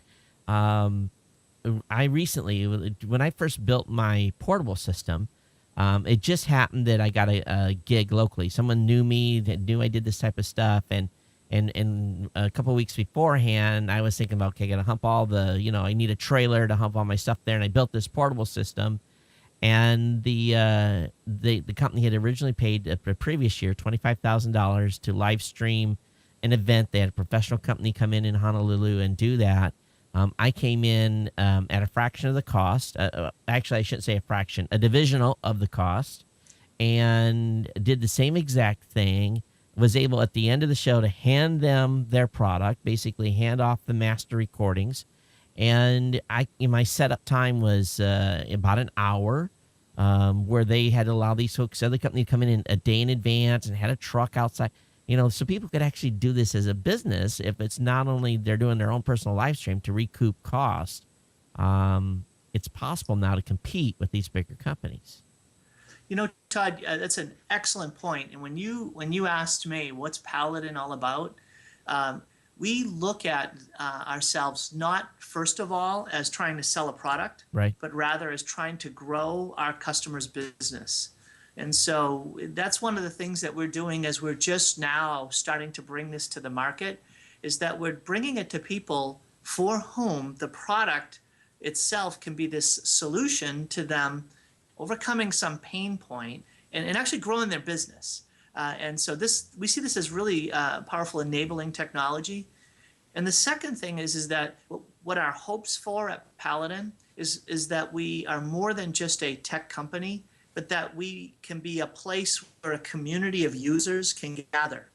I recently, when I first built my portable system, it just happened that I got a gig locally. Someone knew me, that knew I did this type of stuff. And a couple of weeks beforehand, I was thinking about, okay, I got to hump all the, I need a trailer to hump all my stuff there. And I built this portable system. And the company had originally paid the previous year $25,000 to live stream an event. They had a professional company come in Honolulu and do that. I came in at a fraction of the cost. Actually, I shouldn't say a fraction, a divisional of the cost, and did the same exact thing. Was able at the end of the show to hand them their product, basically hand off the master recordings. And my setup time was about an hour, where they had to allow these folks, other company, to come in a day in advance and had a truck outside, so people could actually do this as a business. If it's not only they're doing their own personal live stream to recoup cost, it's possible now to compete with these bigger companies.
Todd, that's an excellent point. And when you asked me what's Paladin all about, we look at ourselves not, first of all, as trying to sell a product,
right,
but rather as trying to grow our customers' business. And so that's one of the things that we're doing as we're just now starting to bring this to the market, is that we're bringing it to people for whom the product itself can be this solution to them overcoming some pain point and actually growing their business. And so we see this as really powerful enabling technology. And the second thing is that what our hopes for at Paladin is that we are more than just a tech company, but that we can be a place where a community of users can gather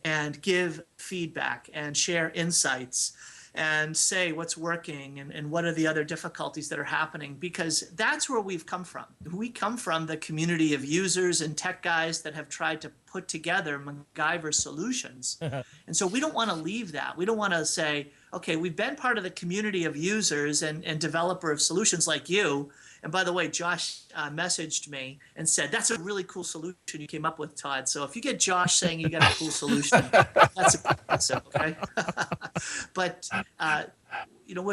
and give feedback and share insights and say what's working and what are the other difficulties that are happening, because that's where we've come from. We come from the community of users and tech guys that have tried to put together MacGyver solutions. And so we don't want to leave that. We don't want to say, okay, we've been part of the community of users and developer of solutions like you. And by the way, Josh messaged me and said, that's a really cool solution you came up with, Todd. So if you get Josh saying you got a cool solution, that's impressive, okay? But,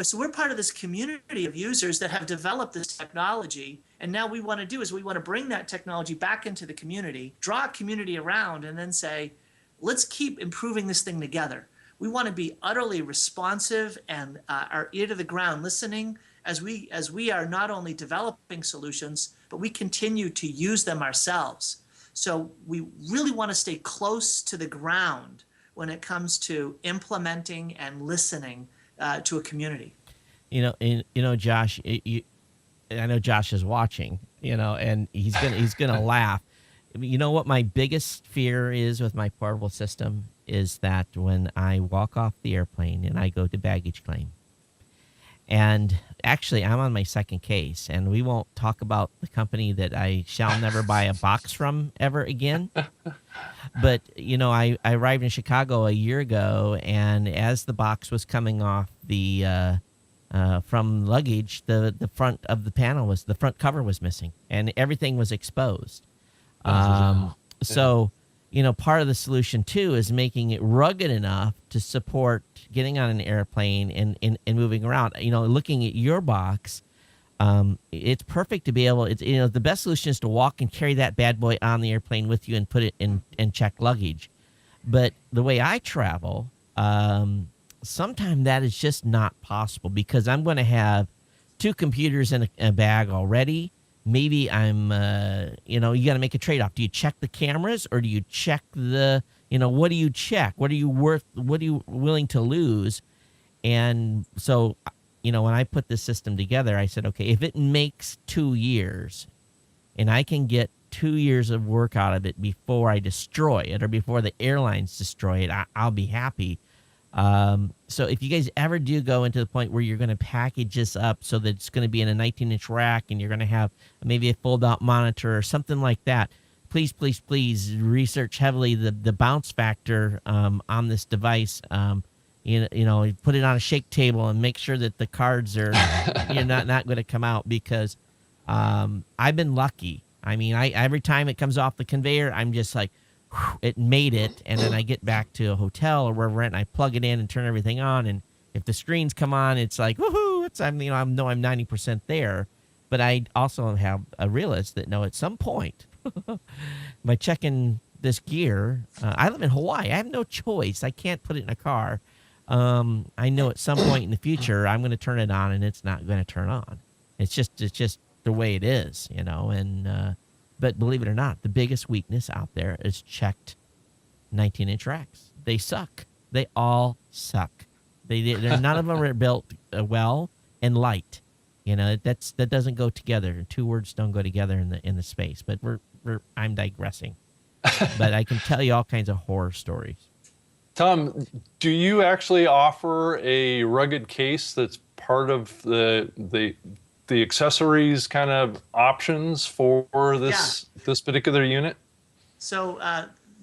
so we're part of this community of users that have developed this technology. And now we want to bring that technology back into the community, draw a community around, and then say, let's keep improving this thing together. We want to be utterly responsive and our ear to the ground listening as we are not only developing solutions, but we continue to use them ourselves. So we really want to stay close to the ground when it comes to implementing and listening to a community.
Josh, I know Josh is watching, and he's gonna laugh. You know what my biggest fear is with my portable system is that when I walk off the airplane and I go to baggage claim, and actually I'm on my second case, and we won't talk about the company that I shall never buy a box from ever again. But, I arrived in Chicago a year ago, and as the box was coming off the from luggage, the front of the the front cover was missing, and everything was exposed. So, part of the solution too is making it rugged enough to support getting on an airplane and moving around. Looking at your box, it's perfect to be able. The best solution is to walk and carry that bad boy on the airplane with you and put it in and check luggage. But the way I travel, sometimes that is just not possible because I'm going to have two computers in a bag already. Maybe I'm, you got to make a trade-off. Do you check the cameras or do you check what do you check? What are you willing to lose? And so, when I put this system together, I said, okay, if it makes 2 years and I can get 2 years of work out of it before I destroy it or before the airlines destroy it, I'll be happy. So if you guys ever do go into the point where you're going to package this up so that it's going to be in a 19-inch rack and you're going to have maybe a fold-out monitor or something like that, please, please, please research heavily the bounce factor on this device. you know, you put it on a shake table and make sure that the cards are you're not going to come out, because I've been lucky. I mean, every time it comes off the conveyor, I'm just like, whew, it made it, and then I get back to a hotel or wherever, and I plug it in and turn everything on, and if the screens come on, it's like, woohoo! I'm 90% there, but I also have a realist that at some point, by checking this gear, I live in Hawaii. I have no choice. I can't put it in a car. I know at some point in the future I'm going to turn it on and it's not going to turn on. It's just the way it is, And but believe it or not, the biggest weakness out there is checked 19-inch racks. They suck. They all suck. They're none of them are built well and light. That doesn't go together. Two words don't go together in the space. But I'm digressing. But I can tell you all kinds of horror stories.
Tom, do you actually offer a rugged case that's part of the accessories kind of options for this particular unit?
So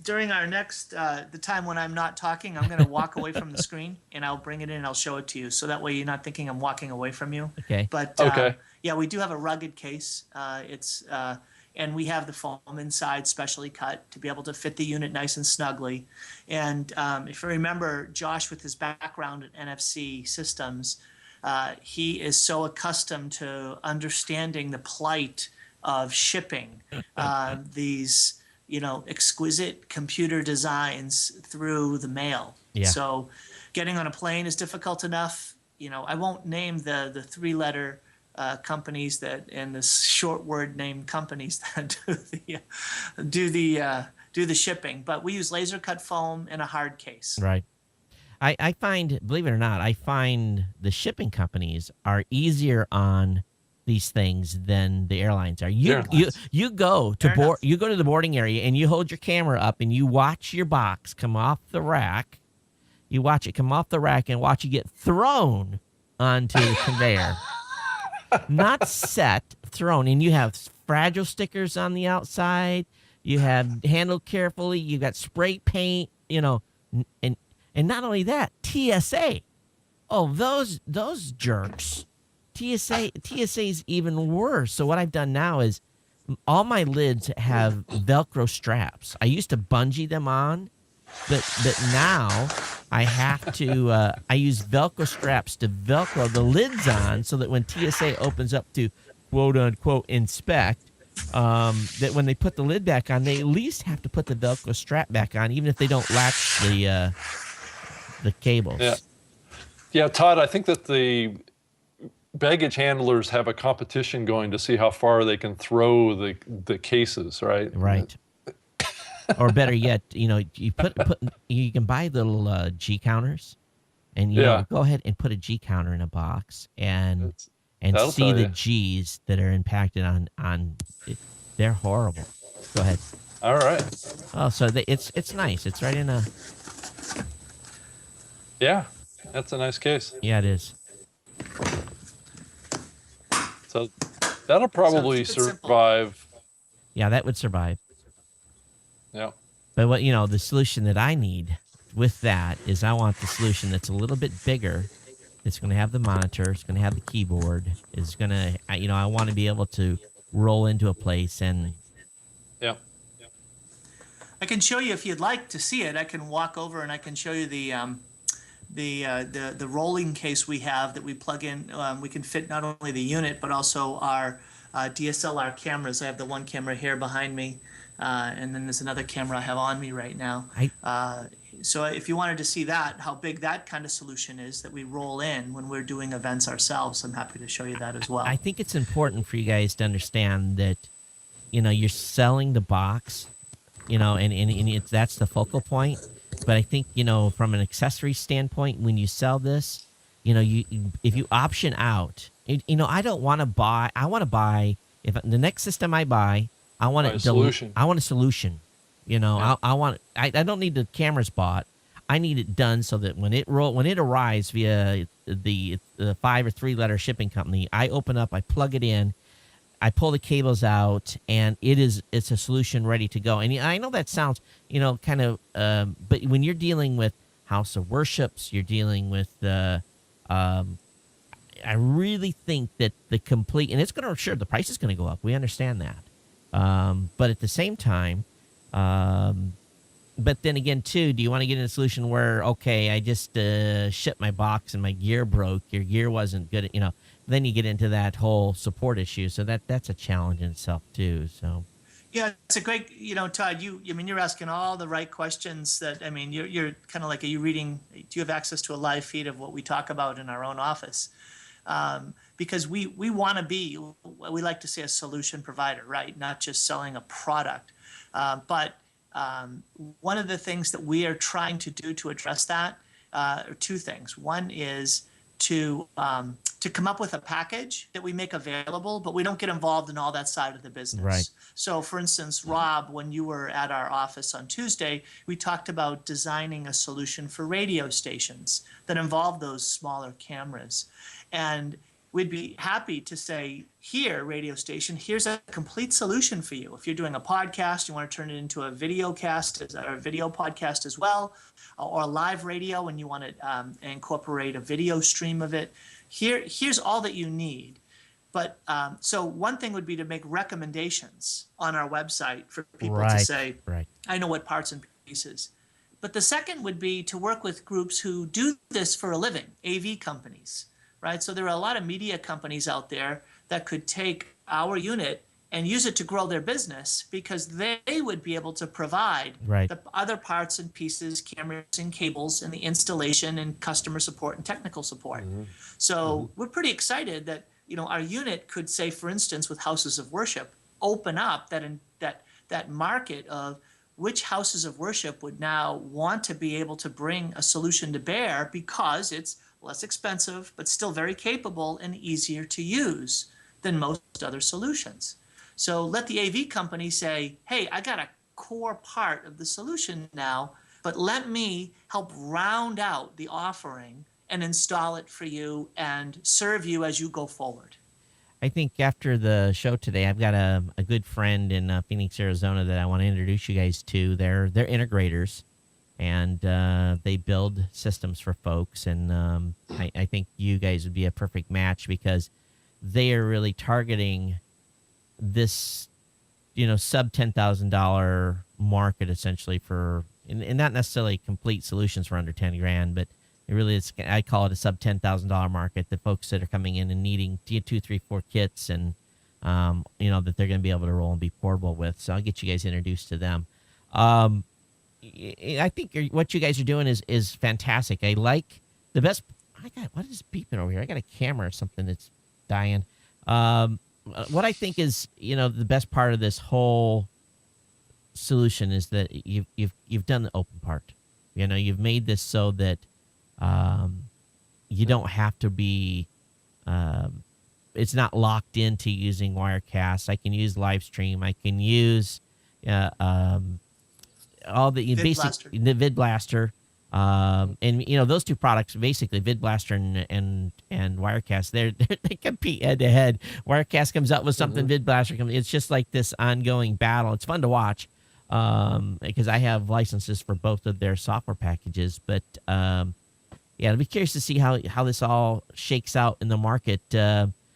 during our next the time when I'm not talking, I'm going to walk away from the screen and I'll bring it in and I'll show it to you. So that way you're not thinking I'm walking away from you.
Okay.
But yeah, we do have a rugged case. And we have the foam inside specially cut to be able to fit the unit nice and snugly. And if you remember, Josh, with his background in NFC systems, he is so accustomed to understanding the plight of shipping these, exquisite computer designs through the mail.
Yeah.
So getting on a plane is difficult enough. I won't name the three-letter companies and the short word named companies that do the shipping, but we use laser cut foam in a hard case.
Right. I find, believe it or not, the shipping companies are easier on these things than the airlines are. You go to the boarding area and you hold your camera up and you watch your box come off the rack. You watch it come off the rack and watch it get thrown onto the conveyor. Not set, thrown. And you have fragile stickers on the outside. You have handled carefully. You got spray paint, and not only that, TSA. Oh, those jerks. TSA's even worse. So what I've done now is all my lids have Velcro straps. I used to bungee them on, but now I have to, I use Velcro straps to Velcro the lids on so that when TSA opens up to quote unquote inspect, that when they put the lid back on, they at least have to put the Velcro strap back on, even if they don't latch the cables.
Yeah, Todd, I think that the baggage handlers have a competition going to see how far they can throw the cases, right?
Right. Or better yet, you you can buy little G counters, and go ahead and put a G counter in a box and see the G's that are impacted on. They're horrible. Go ahead.
All right.
Oh, so it's nice. It's right in a.
Yeah, that's a nice case.
Yeah, it is.
So that'll probably survive.
Yeah, that would survive.
Yeah.
But what the solution that I need with that is I want the solution that's a little bit bigger. It's going to have the monitor. It's going to have the keyboard. It's going to, I want to be able to roll into a place and.
Yeah.
I can show you if you'd like to see it. I can walk over and I can show you the rolling case we have that we plug in. We can fit not only the unit but also our DSLR cameras. I have the one camera here behind me. And then there's another camera I have on me right now. So if you wanted to see how big that kind of solution is that we roll in when we're doing events ourselves, I'm happy to show you that as well.
I think it's important for you guys to understand that, you're selling the box, and that's the focal point. But I think, from an accessory standpoint, when you sell this, if you option out, I don't want to buy. I want to buy, if the next system I buy, I want a solution. I want a solution. I don't need the cameras bought. I need it done so that when it arrives via the 5 or 3-letter shipping company, I open up, I plug it in, I pull the cables out, and it's a solution ready to go. And I know that sounds, kind of, but when you're dealing with house of worships. You're dealing with um, I really think that the complete, and it's going to, sure, the price is going to go up. We understand that. But at the same time, but then again, too, do you want to get in a solution where, okay, I just shipped my box and my gear broke, your gear wasn't good, then you get into that whole support issue. So that's a challenge in itself, too. So.
Yeah, it's a great, Todd, you're asking all the right questions that, you're kind of like, are you reading, do you have access to a live feed of what we talk about in our own office? Because we want to be, we like to say, a solution provider, right? Not just selling a product. But one of the things that we are trying to do to address that are two things. One is to come up with a package that we make available, but we don't get involved in all that side of the business.
Right.
So, for instance, Rob, when you were at our office on Tuesday, we talked about designing a solution for radio stations that involve those smaller cameras. And we'd be happy to say, here, radio station, here's a complete solution for you. If you're doing a podcast, you want to turn it into a video cast or a video podcast as well, or a live radio and you want to incorporate a video stream of it, here's all that you need. But so one thing would be to make recommendations on our website for people to say, I know what parts and pieces. But the second would be to work with groups who do this for a living, AV companies, right? So there are a lot of media companies out there that could take our unit and use it to grow their business because they would be able to provide the other parts and pieces, cameras and cables, and the installation and customer support and technical support. So we're pretty excited that our unit could say, for instance, with houses of worship, open up that market of which houses of worship would now want to be able to bring a solution to bear because it's less expensive, but still very capable and easier to use than most other solutions. So let the AV company say, hey, I got a core part of the solution now, but let me help round out the offering and install it for you and serve you as you go forward.
I think after the show today, I've got a good friend in Phoenix, Arizona that I want to introduce you guys to. They're integrators, and they build systems for folks. And I think you guys would be a perfect match because they are really targeting this, sub $10,000 market essentially for, and not necessarily complete solutions for under 10 grand, but it really is, I call it a sub $10,000 market, the folks that are coming in and needing 2, 3, 4 kits and, that they're going to be able to roll and be portable with. So I'll get you guys introduced to them. I think what you guys are doing is fantastic. I like the best. What is beeping over here? I got a camera or something that's dying. What I think is, the best part of this whole solution is that you've done the open part. You've made this so that you don't have to be. It's not locked into using Wirecast. I can use Livestream. I can use all the basic the VidBlaster. And those two products, basically VidBlaster and Wirecast, they compete head to head. Wirecast comes out with something, VidBlaster comes. It's just like this ongoing battle. It's fun to watch because I have licenses for both of their software packages. But I'd be curious to see how this all shakes out in the market.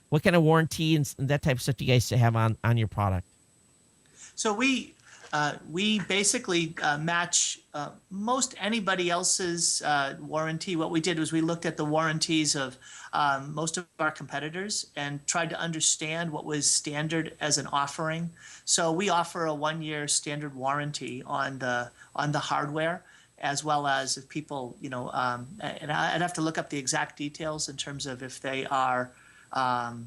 What kind of warranty and that type of stuff do you guys have on your product?
So we basically match most anybody else's warranty. What we did was we looked at the warranties of most of our competitors and tried to understand what was standard as an offering. So we offer a 1-year standard warranty on the hardware, as well as if people, and I'd have to look up the exact details in terms of if they are. You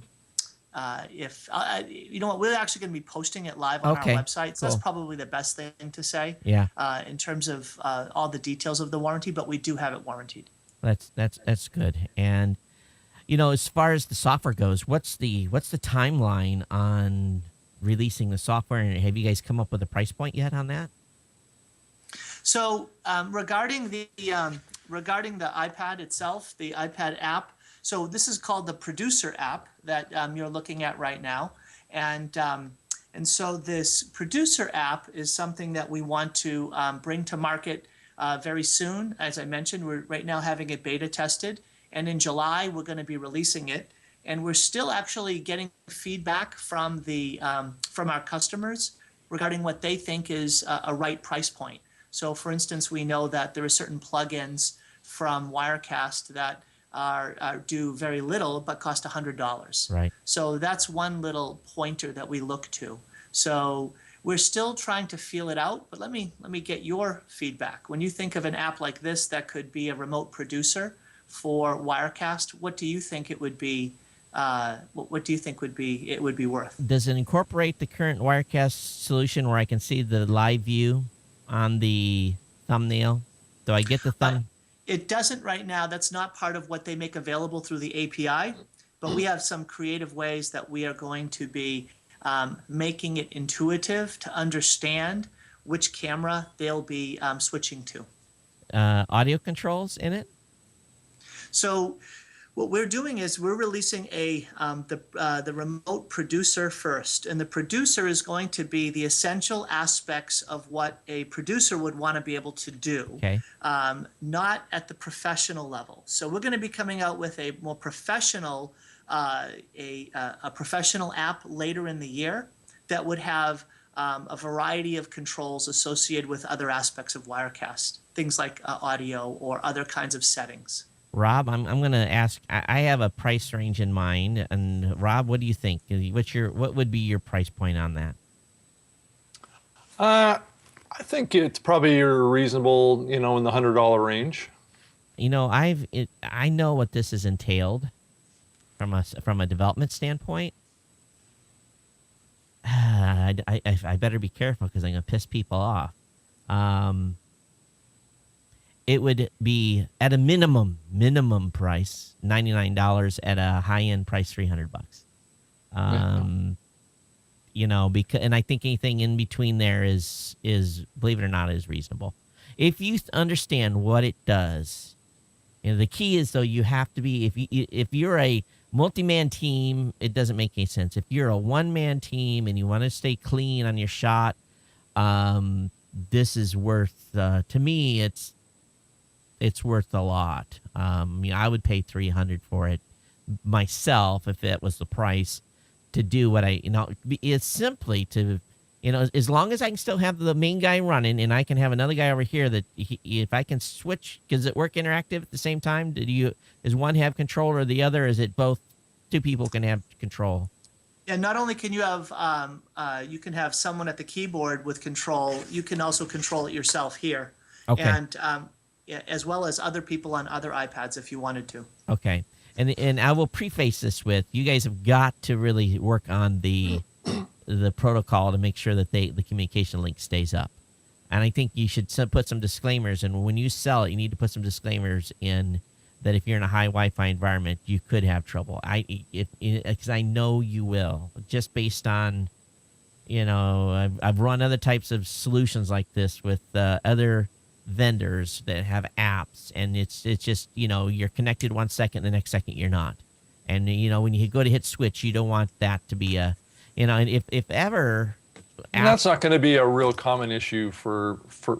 know what, we're actually going to be posting it live on our website, so that's probably the best thing to say. In terms of all the details of the warranty, but we do have it warranted.
That's good. And as far as the software goes, what's the timeline on releasing the software, and have you guys come up with a price point yet on that?
So regarding the iPad itself, the iPad app. So this is called the Producer app that you're looking at right now. And so this Producer app is something that we want to bring to market very soon. As I mentioned, we're right now having it beta tested, and in July we're going to be releasing it. And we're still actually getting feedback from from our customers regarding what they think is a right price point. So, for instance, we know that there are certain plugins from Wirecast that do very little but cost $100.
Right.
So that's one little pointer that we look to. So we're still trying to feel it out, but let me get your feedback. When you think of an app like this that could be a remote producer for Wirecast, what do you think it would be? What do you think would be worth?
Does it incorporate the current Wirecast solution where I can see the live view on the thumbnail? Do I get the thumb?
It doesn't right now. That's not part of what they make available through the API, but we have some creative ways that we are going to be making it intuitive to understand which camera they'll be switching to.
Audio controls in it?
So what we're doing is we're releasing the remote producer first, and the producer is going to be the essential aspects of what a producer would want to be able to do,
Okay.
not at the professional level. So we're going to be coming out with a more professional, a professional app later in the year that would have a variety of controls associated with other aspects of Wirecast, things like audio or other kinds of settings.
Rob, I'm going to ask. I have a price range in mind, and Rob, what do you think? What would be your price point on that?
I think it's probably reasonable, in the $100 range.
I know what this has entailed from a development standpoint. I better be careful because I'm going to piss people off. It would be at a minimum price, $99, at a high-end price, $300. Because, and I think anything in between there is believe it or not, is reasonable. If you understand what it does, the key is though you have to be if you're a multi-man team, it doesn't make any sense. If you're a one-man team and you want to stay clean on your shot, this is worth to me. It's worth a lot. I would pay $300 for it myself if that was the price to do what it's simply to, as long as I can still have the main guy running and I can have another guy over here that if I can switch, does it work interactive at the same time? Does one have control or the other? Is it both? Two people can have control.
Yeah, not only can you have you can have someone at the keyboard with control, you can also control it yourself here.
Okay.
And as well as other people on other iPads if you wanted to.
Okay. And I will preface this with, you guys have got to really work on the protocol to make sure that the communication link stays up. And I think you should put some disclaimers, and when you sell it, you need to put some disclaimers in that if you're in a high Wi-Fi environment, you could have trouble. Because I know you will, just based on, I've run other types of solutions like this with other vendors that have apps, and it's just you're connected 1 second, the next second you're not, and when you go to hit switch, you don't want that to be a and if ever
And that's not going to be a real common issue for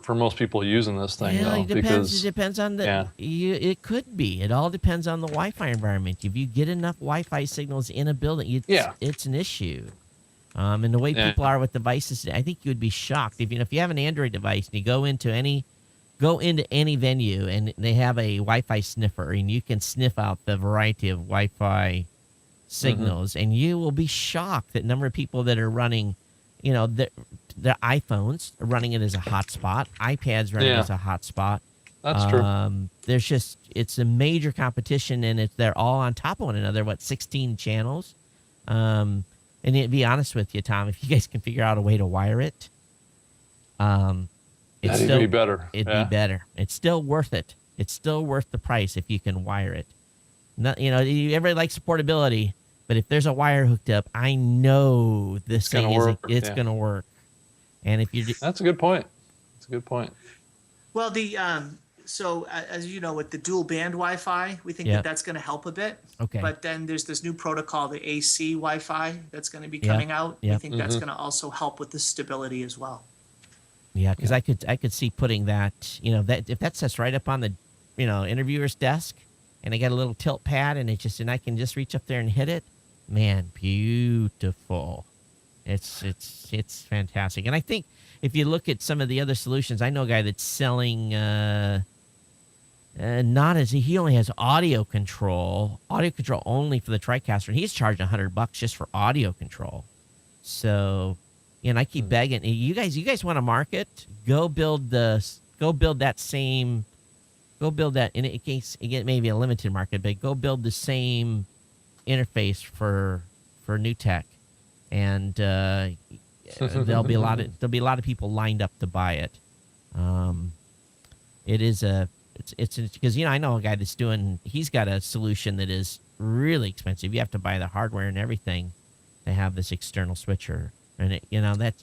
most people using this thing, though.
It depends on the. Yeah. It could be. It all depends on the Wi-Fi environment. If you get enough Wi-Fi signals in a building, it's an issue. And the way people are with devices, I think you would be shocked if you have an Android device and you go into any venue and they have a Wi-Fi sniffer and you can sniff out the variety of Wi-Fi signals, and you will be shocked at the number of people that are running. The iPhones are running it as a hotspot. iPads running it as a hotspot.
That's true.
It's a major competition, and they're all on top of one another. 16 channels? And to be honest with you, Tom, if you guys can figure out a way to wire it,
it'd be better.
It'd be better. It's still worth it. It's still worth the price if you can wire it. Everybody likes portability. But if there's a wire hooked up, I know this thing is going to work. And if you
that's a good point. That's a good point.
Well, so as you know, with the dual band Wi-Fi, we think that's going to help a bit.
Okay.
But then there's this new protocol, the AC Wi-Fi, that's going to be coming out. We think that's going to also help with the stability as well.
Yeah, because I could see putting that, that if that sits right up on the, interviewer's desk, and I got a little tilt pad, and I can just reach up there and hit it. Man, beautiful. It's fantastic. And I think if you look at some of the other solutions, I know a guy that's selling not as he only has audio control only for the TriCaster, and he's charging $100 just for audio control. So, I keep begging you guys want to market, go build that in case again maybe a limited market, but go build the same interface for new tech, and there'll be a lot of people lined up to buy it. It's because I know a guy he's got a solution that is really expensive. You have to buy the hardware and everything to have this external switcher, and and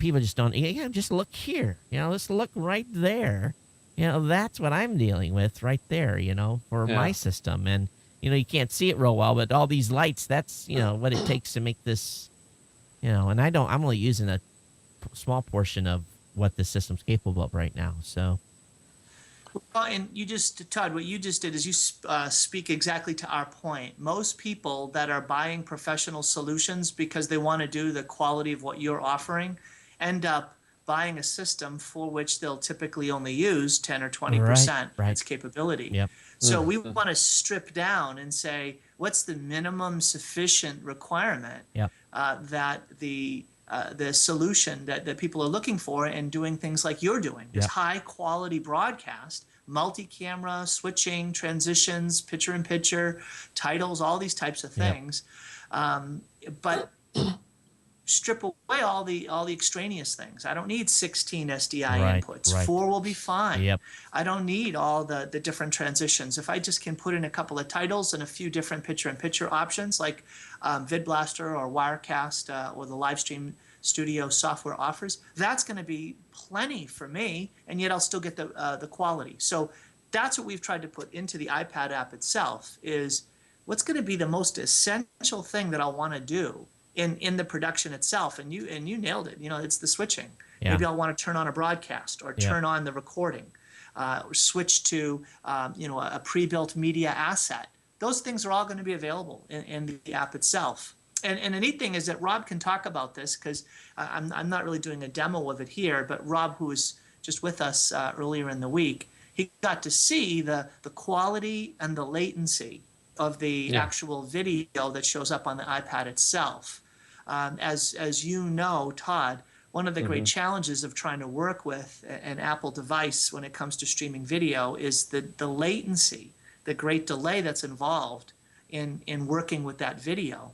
people just don't. Just look here. Let's look right there. That's what I'm dealing with right there. For my system, and you can't see it real well, but all these lights. That's what it takes to make this. And I'm only using a small portion of what the system's capable of right now. So.
Well, and Todd, what you just did is you speak exactly to our point. Most people that are buying professional solutions because they want to do the quality of what you're offering end up buying a system for which they'll typically only use 10 or 20% its capability.
Yep.
So we want to strip down and say, what's the minimum sufficient requirement that the solution that people are looking for and doing things like you're doing. It's high quality broadcast, multi-camera, switching, transitions, picture-in-picture, titles, all these types of things. But strip away all the extraneous things. I don't need 16 SDI inputs. 4 will be fine.
Yep.
I don't need all the different transitions. If I just can put in a couple of titles and a few different picture-in-picture options like VidBlaster or Wirecast or the Livestream Studio software offers, that's going to be plenty for me, and yet I'll still get the quality. So that's what we've tried to put into the iPad app itself is what's going to be the most essential thing that I'll want to do in the production itself, and you nailed it. It's the switching. Maybe I'll want to turn on a broadcast or turn on the recording, or switch to a pre-built media asset. Those things are all going to be available in the app itself. And the neat thing is that Rob can talk about this because I'm not really doing a demo of it here, but Rob, who was just with us earlier in the week, he got to see the quality and the latency of the actual video that shows up on the iPad itself. As you know, Todd, one of the great challenges of trying to work with an Apple device when it comes to streaming video is the latency, the great delay that's involved in working with that video.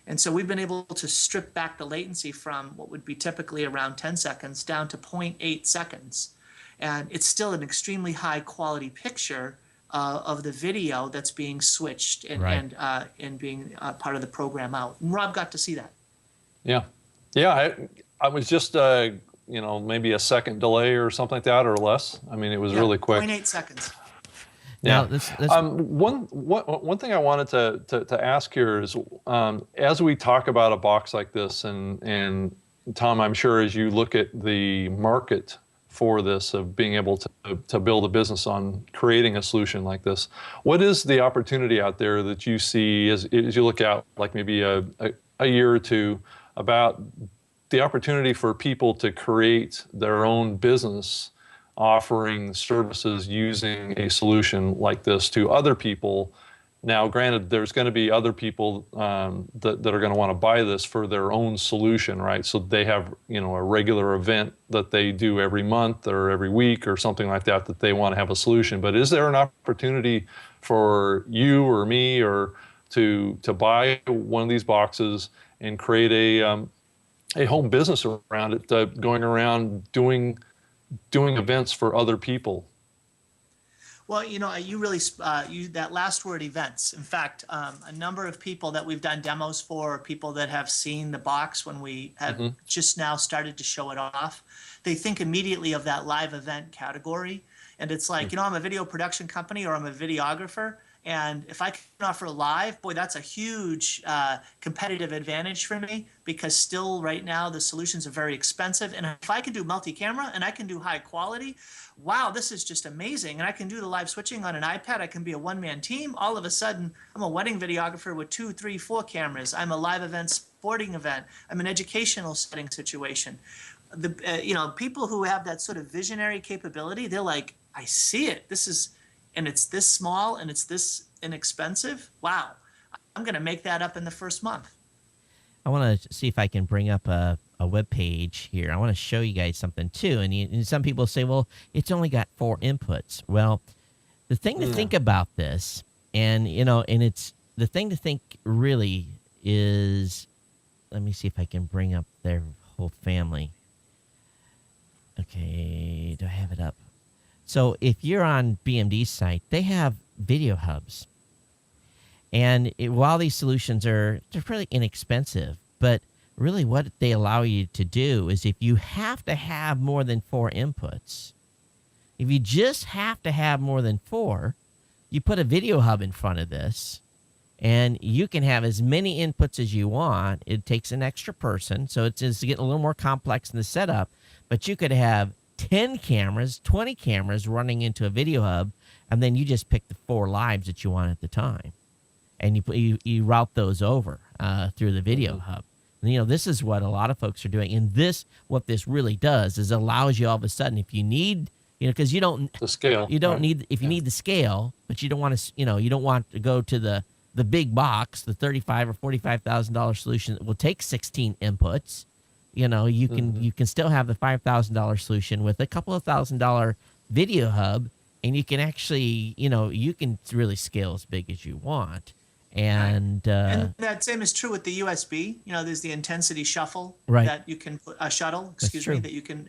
And so we've been able to strip back the latency from what would be typically around 10 seconds down to 0.8 seconds. And it's still an extremely high quality picture of the video that's being switched and being part of the program out. And Rob got to see that.
Yeah. I was just, maybe a second delay or something like that or less. I mean, it was really quick.
0.8 seconds.
Yeah.
One thing I wanted to ask here is, as we talk about a box like this, and Tom, I'm sure as you look at the market for this of being able to build a business on creating a solution like this, what is the opportunity out there that you see as you look out like maybe a year or two about the opportunity for people to create their own business offering services using a solution like this to other people? Now, granted, there's going to be other people that are going to want to buy this for their own solution, right? So they have, a regular event that they do every month or every week or something like that they want to have a solution. But is there an opportunity for you or me or to buy one of these boxes and create a home business around it, going around doing events for other people?
Well, you really that last word, events. In fact, a number of people that we've done demos for, people that have seen the box when we have just now started to show it off, they think immediately of that live event category. And it's like, I'm a video production company or I'm a videographer, And if I can offer live, boy, that's a huge competitive advantage for me, because still right now the solutions are very expensive. And if I can do multi-camera and I can do high quality, wow, this is just amazing. And I can do the live switching on an iPad. I can be a one-man team. All of a sudden, I'm a wedding videographer with 2, 3, 4 cameras. I'm a live event, sporting event. I'm an educational setting situation. People who have that sort of visionary capability, they're like, I see it. And it's this small and it's this inexpensive. Wow, I'm going to make that up in the first month.
I want to see if I can bring up a web page here. I want to show you guys something too. And some people say, well, it's only got 4 inputs. Well, the thing to think about this, and it's the thing to think really is, let me see if I can bring up their whole family. Okay, do I have it up? So if you're on BMD's site, they have video hubs. And while these solutions they're pretty inexpensive, but really what they allow you to do is, if you have to have more than 4 inputs, if you just have to have more than 4, you put a video hub in front of this, and you can have as many inputs as you want. It takes an extra person, so it's getting a little more complex in the setup, but you could have 10 cameras, 20 cameras running into a video hub, and then you just pick the 4 lives that you want at the time, and you route those over through the video hub. And, this is what a lot of folks are doing, and what this really does is allows you all of a sudden, if you need, because you don't
The scale.
you don't
right.
need, if you need the scale, but you don't want to, you don't want to go to the big box, the $35,000 or $45,000 solution that will take 16 inputs. You can still have the $5,000 solution with a couple of $1,000 video hub, and you can actually, you can really scale as big as you want. And
that same is true with the USB. There's the Intensity Shuffle
Right.
that you can put a shuttle,
true.
that you can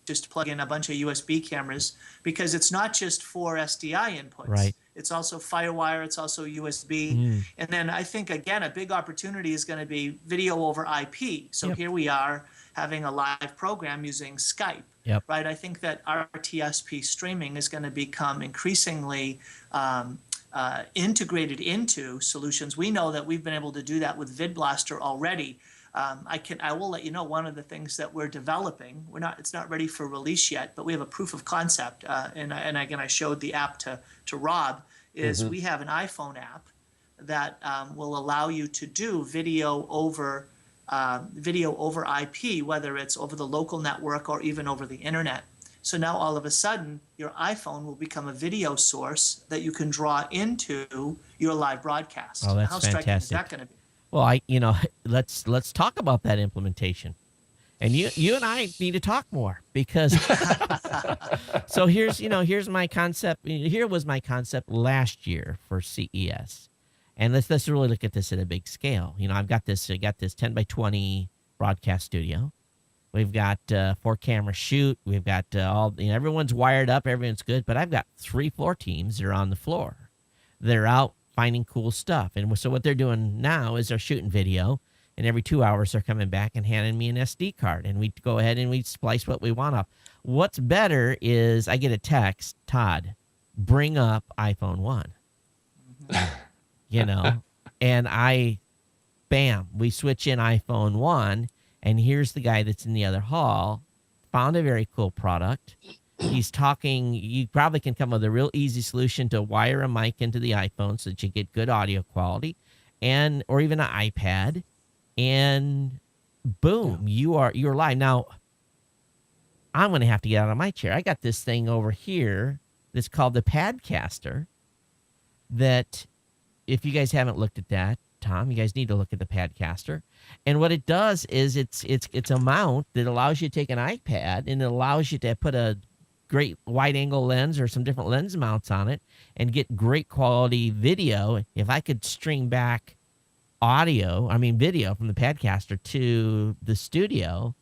just plug in a bunch of USB cameras, because it's not just 4 SDI inputs.
Right.
It's also FireWire. It's also USB. And then I think, again, a big opportunity is going to be video over IP. So
Yep.
here we are having a live program using Skype.
Yep.
Right. I think that RTSP streaming is going to become increasingly integrated into solutions. We know that we've been able to do that with VidBlaster already. I will let you know one of the things that we're developing. It's not ready for release yet, but we have a proof of concept. And again, I showed the app to Rob. We have an iPhone app that will allow you to do video over IP, whether it's over the local network or even over the internet. So now all of a sudden, your iPhone will become a video source that you can draw into your live broadcast.
Oh, that's
How striking is
fantastic.
that going to be?
Well, let's talk about that implementation. And you and I need to talk more, because so here's my concept. Here was my concept last year for CES. And let's really look at this at a big scale. I got this 10 by 20 broadcast studio. We've got 4 camera shoot. We've got everyone's wired up. Everyone's good. But I've got 3 floor teams that are on the floor. They're out finding cool stuff. And so what they're doing now is they're shooting video. And every 2 hours, they're coming back and handing me an SD card. And we go ahead and we splice what we want up. What's better is I get a text, Todd, bring up iPhone 1. And bam, we switch in iPhone 1. And here's the guy that's in the other hall, found a very cool product. He's talking, you probably can come up with a real easy solution to wire a mic into the iPhone so that you get good audio quality, or even an iPad, and boom, you're live. Now, I'm going to have to get out of my chair. I got this thing over here that's called the Padcaster, that if you guys haven't looked at that, Tom, you guys need to look at the Padcaster. And what it does is it's a mount that allows you to take an iPad, and it allows you to put a great wide angle lens or some different lens mounts on it and get great quality video. If I could string back video from the Padcaster to the studio,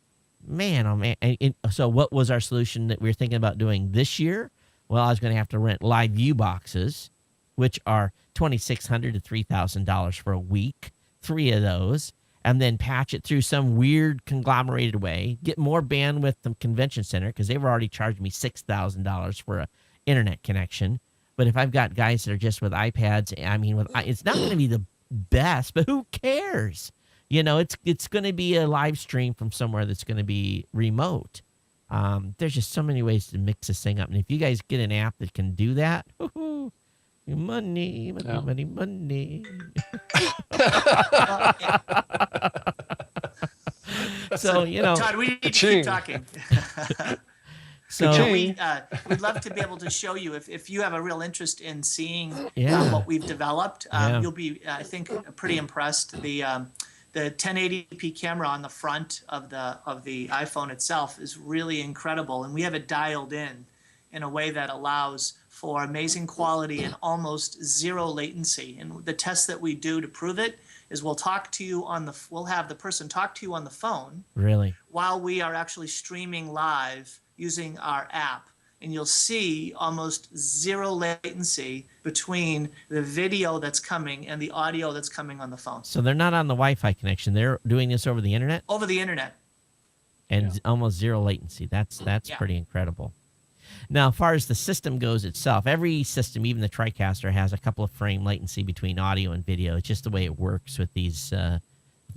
man, oh man. So what was our solution that we were thinking about doing this year? Well, I was going to have to rent live view boxes, which are $2,600 to $3,000 for a week, 3 of those, and then patch it through some weird conglomerated way, get more bandwidth from Convention Center, because they've already charged me $6,000 for an internet connection. But if I've got guys that are just with iPads, I mean, it's not going to be the best, but who cares? You know, it's going to be a live stream from somewhere that's going to be remote. There's just so many ways to mix this thing up. And if you guys get an app that can do that, woohoo, money, money,
Yeah.
money, money. So, you know,
Todd, we need to
Ka-ching.
keep talking.
so
Ka-ching.
We'd love to be able to show you if you have a real interest in seeing
Yeah.
what we've developed.
Yeah.
You'll be, I think, pretty impressed. The 1080p camera on the front of the iPhone itself is really incredible, and we have it dialed in a way that allows for amazing quality and almost zero latency. And the test that we do to prove it is we'll have the person talk to you on the phone
really,
while we are actually streaming live using our app. And you'll see almost zero latency between the video that's coming and the audio that's coming on the phone.
so they're not on the Wi-Fi connection. They're doing this over the internet
Over the internet.
and almost zero latency. That's
Yeah.
pretty incredible. Now, as far as the system goes itself, every system, even the TriCaster, has a couple of frame latency between audio and video. It's just the way it works with these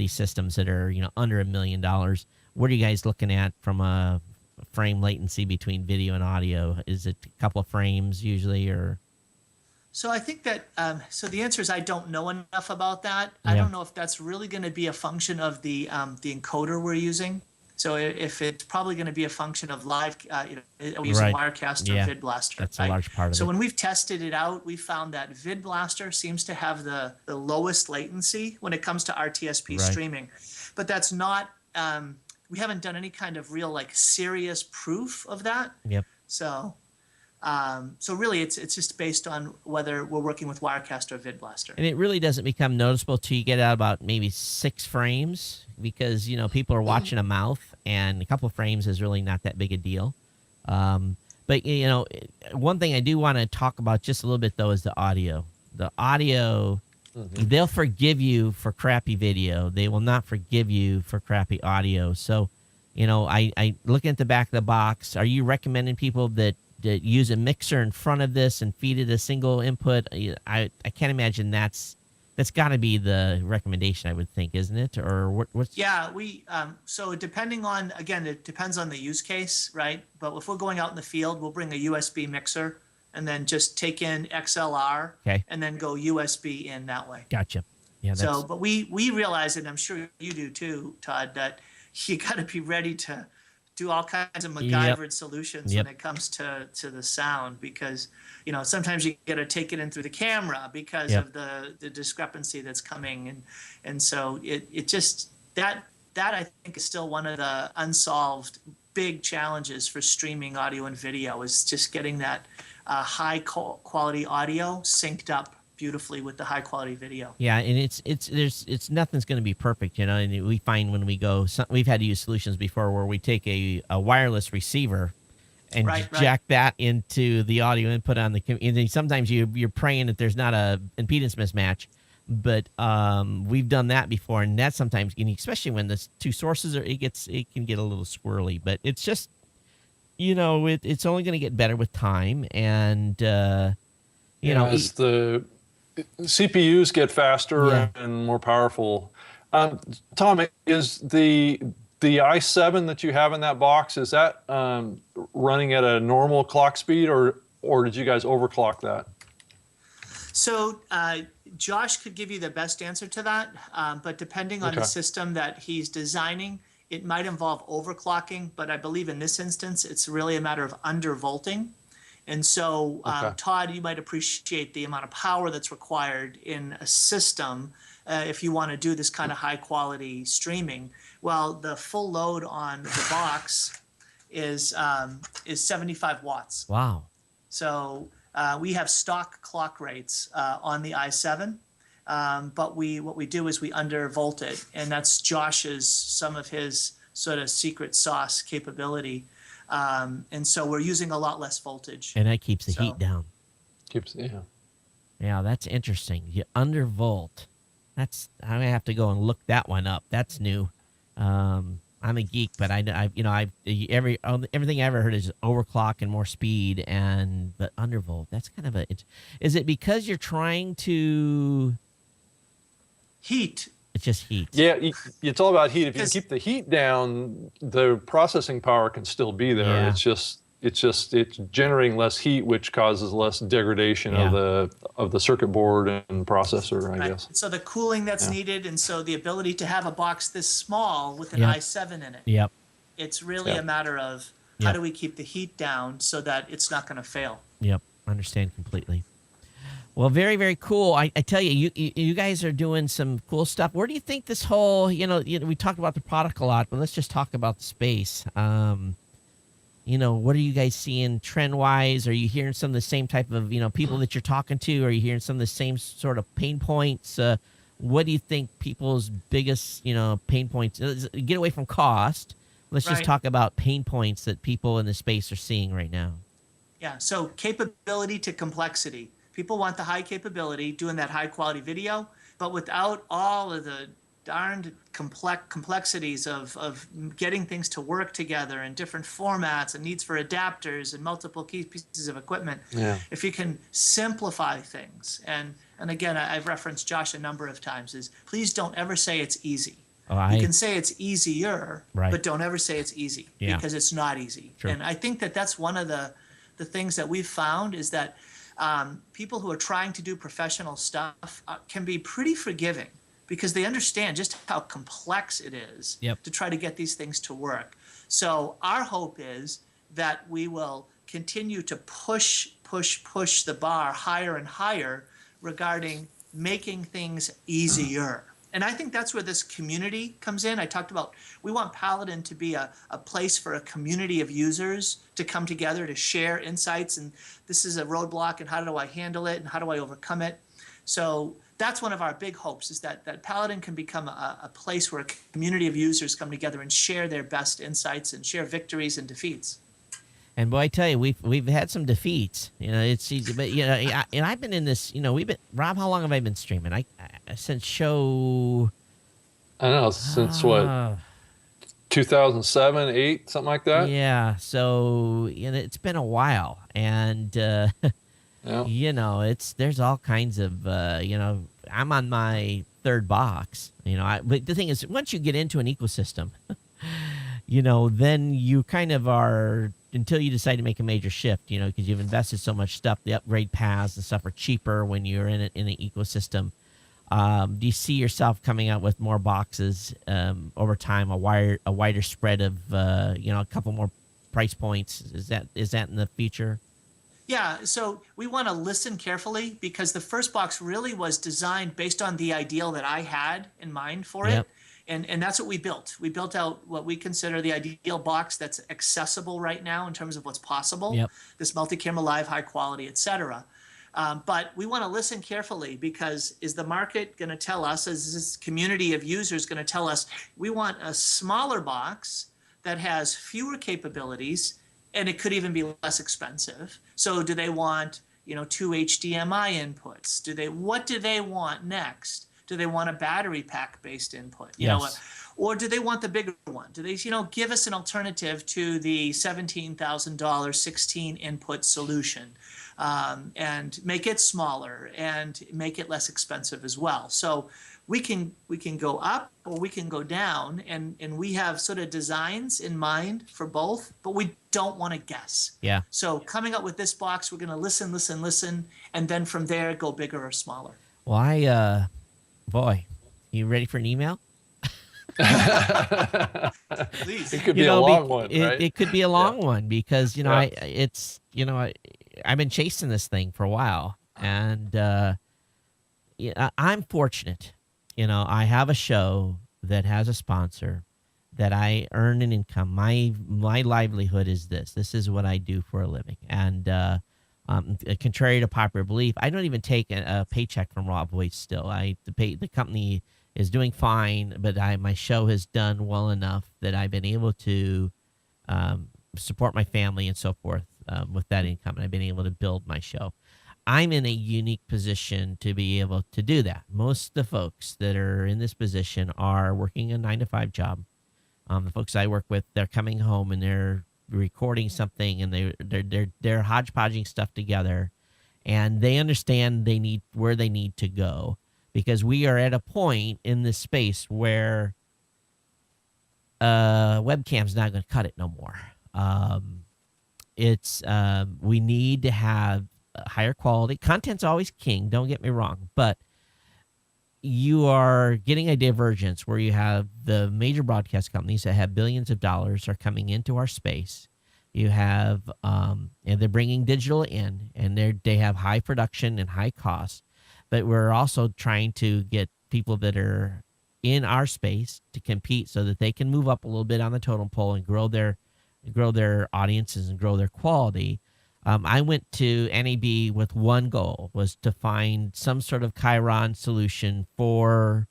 systems that are, you know, under $1 million. What are you guys looking at from a frame latency between video and audio? Is it a couple of frames usually, or?
So I think that, so the answer is I don't know enough about that.
Yeah.
I don't know if that's really going to be a function of the encoder we're using. So if it's probably going to be a function of live, we're using
Right.
Wirecast or
Yeah.
VidBlaster.
That's
right?
a large part of
So
it.
when we've tested it out, we found that VidBlaster seems to have the lowest latency when it comes to RTSP
Right.
streaming. But that's not, we haven't done any kind of real like serious proof of that.
Yep.
So really it's just based on whether we're working with Wirecast or VidBlaster.
And it really doesn't become noticeable till you get out about maybe 6 frames, because, you know, people are watching a mouth, and a couple of frames is really not that big a deal. But, you know, one thing I do want to talk about just a little bit, though, is the audio. The audio, they'll forgive you for crappy video. They will not forgive you for crappy audio. So, you know, I looking at the back of the box, are you recommending people that use a mixer in front of this and feed it a single input? I can't imagine that's got to be the recommendation, I would think, isn't it? Or what's?
Yeah, so depending on, again, it depends on the use case, right? But if we're going out in the field, we'll bring a USB mixer and then just take in XLR
Okay.
and then go USB in that way.
Gotcha. Yeah. That's,
So, but we realize, and I'm sure you do too, Todd, that you got to be ready to do all kinds of MacGyvered solutions
Yep.
when it comes to the sound, because, you know, sometimes you got to take it in through the camera because
Yep.
of the discrepancy that's coming. And so it just, that I think is still one of the unsolved big challenges for streaming audio and video, is just getting that high quality audio synced up beautifully with the high quality video.
Yeah, and it's nothing's going to be perfect, you know. And we find when we go, we've had to use solutions before where we take a wireless receiver and
Right.
jack that into the audio input on the. And then sometimes you're praying that there's not a impedance mismatch, but we've done that before, and that sometimes, especially when the two sources it can get a little squirrely. But it's just, you know, it's only going to get better with time, and you know,
as the CPUs get faster
Yeah.
and more powerful. Tom, is the i7 that you have in that box, is that running at a normal clock speed, or did you guys overclock that?
So Josh could give you the best answer to that, but depending on the
Okay.
system that he's designing, it might involve overclocking, but I believe in this instance, it's really a matter of undervolting. And so,
Okay.
Todd, you might appreciate the amount of power that's required in a system if you want to do this kind of high quality streaming. Well, the full load on the box is 75 watts.
wow.
So we have stock clock rates on the i7, but what we do is we undervolt it, and that's some of his sort of secret sauce capability. And so we're using a lot less voltage.
And that keeps the
So-
heat down. Yeah, that's interesting. You undervolt. I'm gonna have to go and look that one up. That's new. I I'm a geek, but everything I ever heard is overclock and more speed, but undervolt. That's kind of is it because you're trying to?
Heat.
It's just heat.
Yeah, it's all about heat. If you
Because-
keep the heat down, the processing power can still be there.
Yeah.
It's generating less heat, which causes less degradation of the circuit board and processor, I
Right.
guess.
So the cooling that's needed, and so the ability to have a box this small with an
Yep.
i7 in it.
Yep.
It's really
Yep.
a matter of how do we keep the heat down so that it's not going to fail.
Yep. Understand completely. Well, very, very cool. I tell you, you guys are doing some cool stuff. Where do you think this whole, we talked about the product a lot, but let's just talk about the space. What are you guys seeing trend-wise? Are you hearing some of the same type of, people that you're talking to? Are you hearing some of the same sort of pain points? What do you think people's biggest, pain points? Get away from cost. Let's just
Right.
talk about pain points that people in the space are seeing right now.
Yeah, so capability to complexity. People want the high capability, doing that high quality video, but without all of the darned complexities of getting things to work together in different formats and needs for adapters and multiple key pieces of equipment.
Yeah.
If you can simplify things, and again, I've referenced Josh a number of times, is please don't ever say it's easy. You can say it's easier,
Right.
but don't ever say it's easy
Yeah.
because it's not easy.
True.
And I think that that's one of the things that we've found is that people who are trying to do professional stuff can be pretty forgiving because they understand just how complex it is
Yep.
to try to get these things to work. So our hope is that we will continue to push the bar higher and higher regarding making things easier. And I think that's where this community comes in. I talked about we want Paladin to be a place for a community of users to come together to share insights. And this is a roadblock, and how do I handle it, and how do I overcome it? So that's one of our big hopes, is that Paladin can become a place where a community of users come together and share their best insights and share victories and defeats.
And boy, I tell you, we've had some defeats. But and I've been in this. Rob. How long have I been streaming? I since show.
I don't know, since what, 2007, 8, something like that?
Yeah. So it's been a while, and
Yeah.
there's all kinds of I'm on my third box. But the thing is, once you get into an ecosystem, then you kind of are, until you decide to make a major shift, because you've invested so much stuff. The upgrade paths and stuff are cheaper when you're in an ecosystem. Do you see yourself coming out with more boxes over time, a wider spread of a couple more price points? Is that in the future?
Yeah, so we want to listen carefully because the first box really was designed based on the ideal that I had in mind for
Yep.
it. And that's what we built. We built out what we consider the ideal box that's accessible right now in terms of what's possible.
Yep.
This multi-camera live, high quality, et cetera. But we want to listen carefully because is the market going to tell us, is this community of users going to tell us, we want a smaller box that has fewer capabilities and it could even be less expensive. So do they want, 2 HDMI inputs? What do they want next? Do they want a battery pack based input?
Yes.
Or do they want the bigger one? Do they, give us an alternative to the $17,000 16 input solution and make it smaller and make it less expensive as well? So we can go up or we can go down, and we have sort of designs in mind for both, but we don't want to guess.
Yeah.
So coming up with this box, we're going to listen, and then from there go bigger or smaller.
Well, boy, you ready for an email?
Please.
It could be a long one, right?
It could be a long one because
Yeah.
I've been chasing this thing for a while, and I'm fortunate. I have a show that has a sponsor, that I earn an income. My livelihood is this. This is what I do for a living, and contrary to popular belief, I don't even take a paycheck from Raw Voice. Still, the company is doing fine, but my show has done well enough that I've been able to support my family and so forth with that income, and I've been able to build my show. I'm in a unique position to be able to do that. Most of the folks that are in this position are working a 9-to-5 job. The folks I work with, they're coming home and they're recording something, and they're hodgepodging stuff together, and they understand where they need to go, because we are at a point in this space where webcam's not going to cut it no more. We need to have higher quality. Content's always king, don't get me wrong, but you are getting a divergence where you have the major broadcast companies that have billions of dollars are coming into our space. You have, and they're bringing digital in, and they have high production and high cost, but we're also trying to get people that are in our space to compete so that they can move up a little bit on the totem pole and grow their audiences and grow their quality. I went to NAB with one goal, was to find some sort of Chiron solution for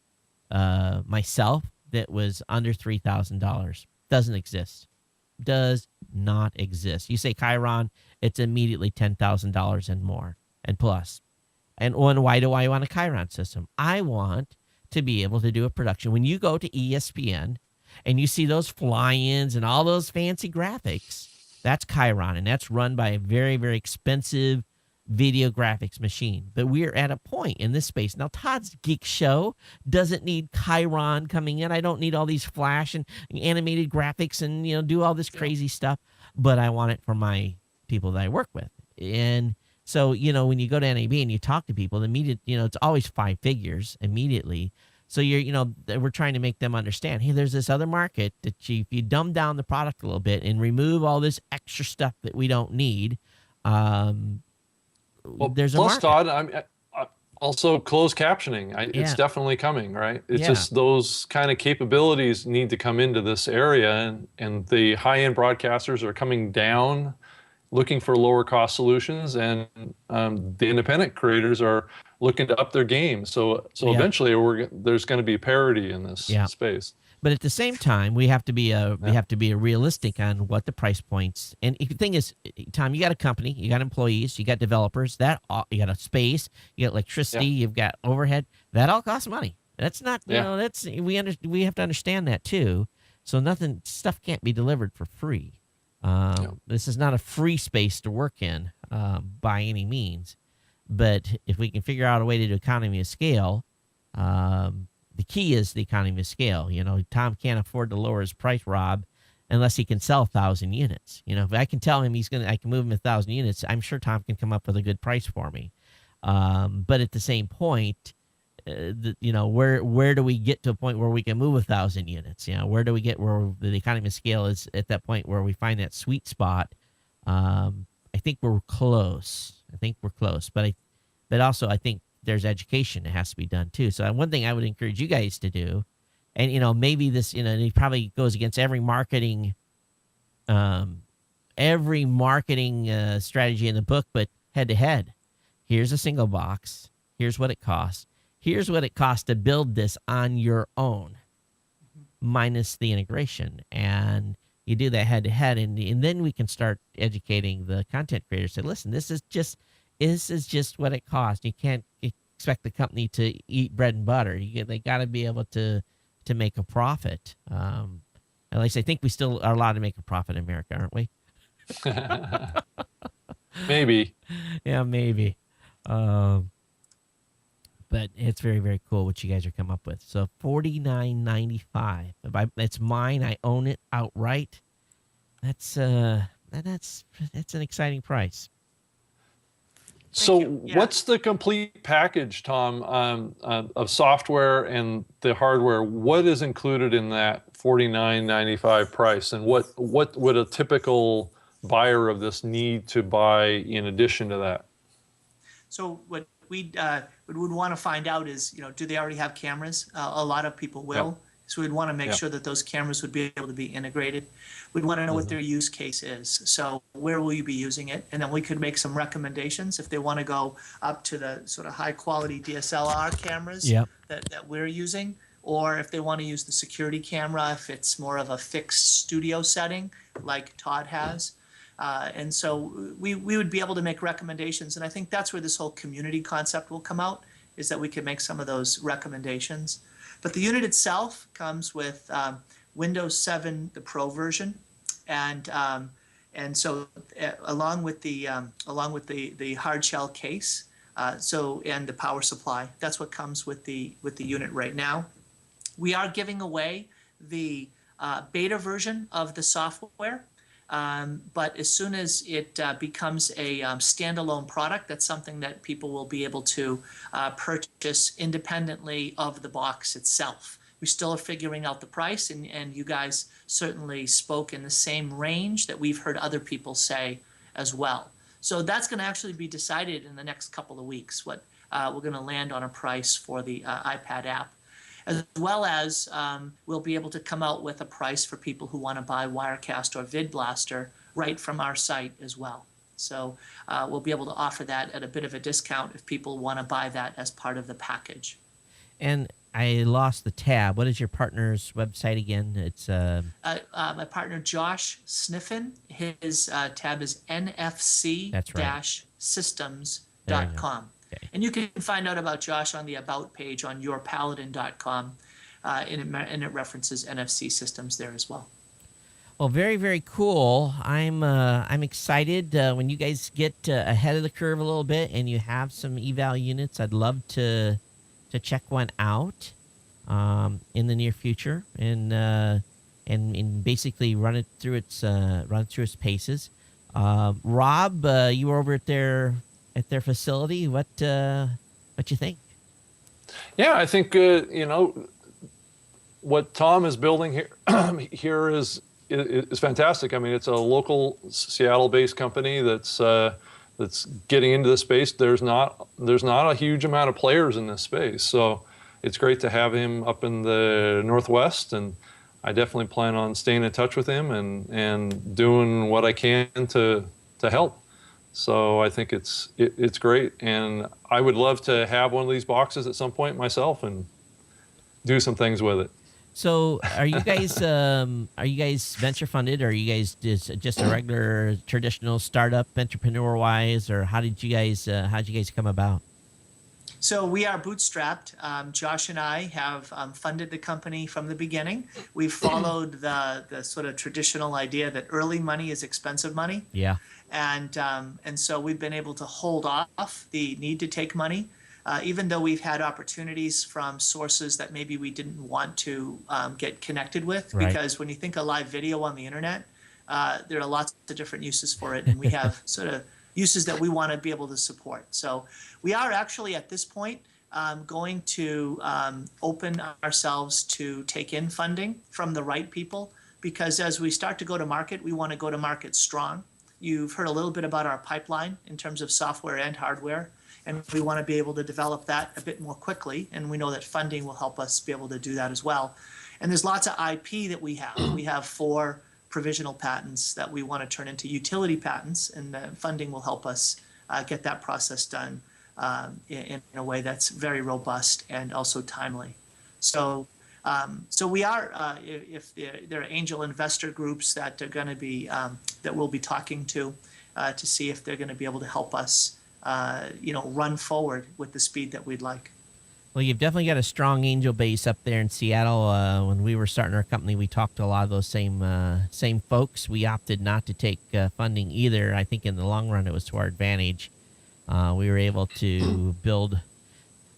myself that was under $3,000. Doesn't exist. Does not exist. You say Chiron, it's immediately $10,000 and more and plus. And why do I want a Chiron system? I want to be able to do a production. When you go to ESPN and you see those fly-ins and all those fancy graphics, that's Chiron, and that's run by a very, very expensive video graphics machine. But we're at a point in this space. Now, Todd's Geek Show doesn't need Chiron coming in. I don't need all these flash and animated graphics and, do all this crazy stuff. But I want it for my people that I work with. And so, when you go to NAB and you talk to people, the immediate, it's always 5 figures immediately. So we're trying to make them understand, hey, there's this other market that if you dumb down the product a little bit and remove all this extra stuff that we don't need, there's a
plus,
market.
Todd, also closed captioning. It's definitely coming, right? It's just those kind of capabilities need to come into this area, and the high-end broadcasters are coming down looking for lower cost solutions, and the independent creators are looking to up their game. So eventually there's going to be parity in this space.
But at the same time, we have to be realistic on what the price points. And the thing is, Tom, you got a company, you got employees, you got developers, you got a space, you got electricity, you've got overhead. That all costs money. That's not, we have to understand that too. So stuff can't be delivered for free. This is not a free space to work in by any means. But if we can figure out a way to do economy of scale, the key is the economy of scale. Tom can't afford to lower his price, Rob, unless he can sell 1,000 units. If I can tell him I can move him 1,000 units, I'm sure Tom can come up with a good price for me. But at the same point, where do we get to a point where we can move 1,000 units? Where do we get where the economy of scale is at that point where we find that sweet spot? I think we're close. But also I think there's education that has to be done too. So one thing I would encourage you guys to do, and maybe this, it probably goes against every marketing strategy in the book, but head to head, here's a single box. Here's what it costs. Here's what it costs to build this on your own, minus the integration. And you do that head to head, and then we can start educating the content creators. Say, listen, this is just what it costs. You can't expect the company to eat bread and butter. They got to be able to make a profit. And like I say, I think we still are allowed to make a profit in America, aren't we?
Maybe.
Yeah, maybe. But it's very, very cool what you guys are coming up with. So $49.95. It's mine. I own it outright. That's an exciting price.
So what's the complete package, Tom, of software and the hardware? What is included in that $49.95 price, and what would a typical buyer of this need to buy in addition to that?
So what we would want to find out is, do they already have cameras? A lot of people will. Yep. So we'd want to make sure that those cameras would be able to be integrated. We'd want to know what their use case is. So where will you be using it? And then we could make some recommendations if they want to go up to the sort of high quality DSLR cameras that we're using, or if they want to use the security camera, if it's more of a fixed studio setting like Todd has. And so we would be able to make recommendations. And I think that's where this whole community concept will come out, is that we can make some of those recommendations. But the unit itself comes with Windows 7, the Pro version, and so along with the hard shell case, and the power supply, that's what comes with the unit right now. We are giving away the beta version of the software, but as soon as it becomes a standalone product, that's something that people will be able to purchase independently of the box itself. We still are figuring out the price, and you guys certainly spoke in the same range that we've heard other people say as well. So that's going to actually be decided in the next couple of weeks, what we're going to land on a price for the iPad app, as well as we'll be able to come out with a price for people who want to buy Wirecast or VidBlaster right from our site as well. So we'll be able to offer that at a bit of a discount if people want to buy that as part of the package.
And I lost the tab. What is your partner's website again? It's
my partner Josh Sniffen. His tab is nfc-systems.com.
Okay.
And you can find out about Josh on the About page on yourpaladin.com, and it references NFC Systems there as well.
Well, very, very cool. I'm excited when you guys get ahead of the curve a little bit and you have some eval units. I'd love to check one out in the near future and basically run it through its paces. Rob, you were over at their facility. What you think?
Yeah, I think what Tom is building here here is fantastic. I mean, it's a local Seattle-based company that's getting into the space. There's not a huge amount of players in this space, so it's great to have him up in the Northwest, and I definitely plan on staying in touch with him and doing what I can to help. So I think it's great, and I would love to have one of these boxes at some point myself and do some things with it.
So, are you guys venture funded, or are you guys just a regular traditional startup entrepreneur wise, or how did you guys come about?
So we are bootstrapped. Josh and I have funded the company from the beginning. We've followed the sort of traditional idea that early money is expensive money.
Yeah.
And so we've been able to hold off the need to take money, even though we've had opportunities from sources that maybe we didn't want to get connected with.
Right.
Because when you think of live video on the internet, there are lots of different uses for it, and we have sort of uses that we want to be able to support. So we are actually at this point going to open ourselves to take in funding from the right people, because as we start to go to market, we want to go to market strong. You've heard a little bit about our pipeline in terms of software and hardware, and we want to be able to develop that a bit more quickly, and we know that funding will help us be able to do that as well. And there's lots of IP that we have. We have 4 provisional patents that we want to turn into utility patents, and the funding will help us get that process done in a way that's very robust and also timely. So we are, if there are angel investor groups that are going to be that we'll be talking to see if they're going to be able to help us, run forward with the speed that we'd like.
Well, you've definitely got a strong angel base up there in Seattle. When we were starting our company, we talked to a lot of those same folks. We opted not to take funding either. I think in the long run, it was to our advantage. We were able to build.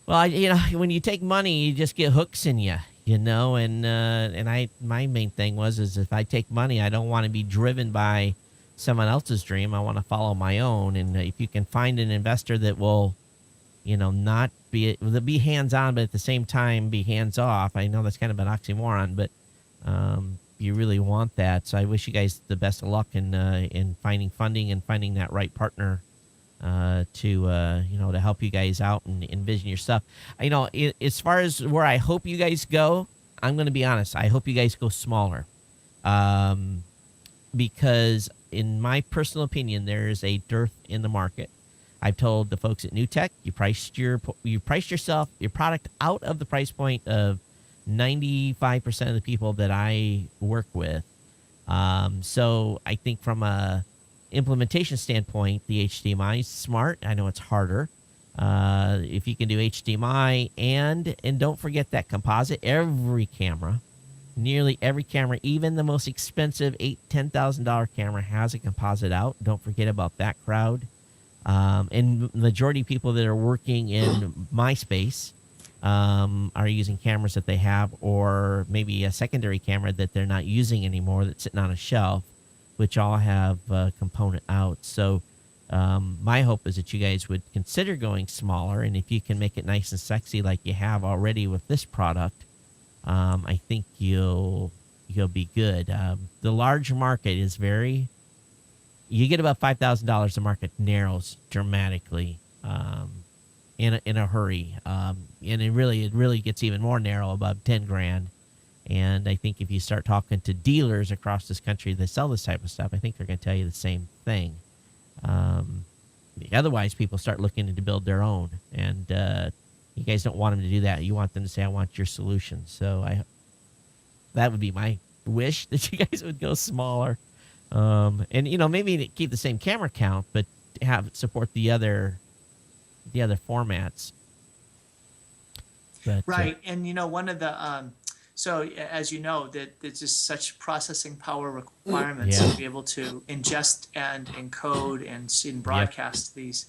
Well, when you take money, you just get hooks in you, And my main thing is if I take money, I don't want to be driven by someone else's dream. I want to follow my own. And if you can find an investor that will, not be hands-on, but at the same time be hands-off. I know that's kind of an oxymoron, but you really want that. So I wish you guys the best of luck in finding funding and finding that right partner to help you guys out and envision your stuff. As far as where I hope you guys go, I'm going to be honest. I hope you guys go smaller, because in my personal opinion, there is a dearth in the market. I've told the folks at NewTek, you priced your product out of the price point of 95% of the people that I work with. So I think from a implementation standpoint, the HDMI is smart. I know it's harder. If you can do HDMI and don't forget that composite, every camera Nearly every camera, even the most expensive $8,000-$10,000 camera, has a composite out. Don't forget about that crowd. And majority of people that are working in my space are using cameras that they have, or maybe a secondary camera that they're not using anymore that's sitting on a shelf, which all have component out. So my hope is that you guys would consider going smaller, and if you can make it nice and sexy like you have already with this product, I think you'll be good. The large market is very. You get about $5,000, the market narrows dramatically in a hurry, and it really gets even more narrow above 10 grand. And I think if you start talking to dealers across this country that sell this type of stuff, I think they're going to tell you the same thing. Otherwise, people start looking to build their own, and you guys don't want them to do that. You want them to say, "I want your solution." So that would be my wish, that you guys would go smaller. And maybe keep the same camera count, but support the other formats. But,
right. And one of the so as you know, that there's just such processing power requirements
Yeah.
to be able to ingest and encode and broadcast these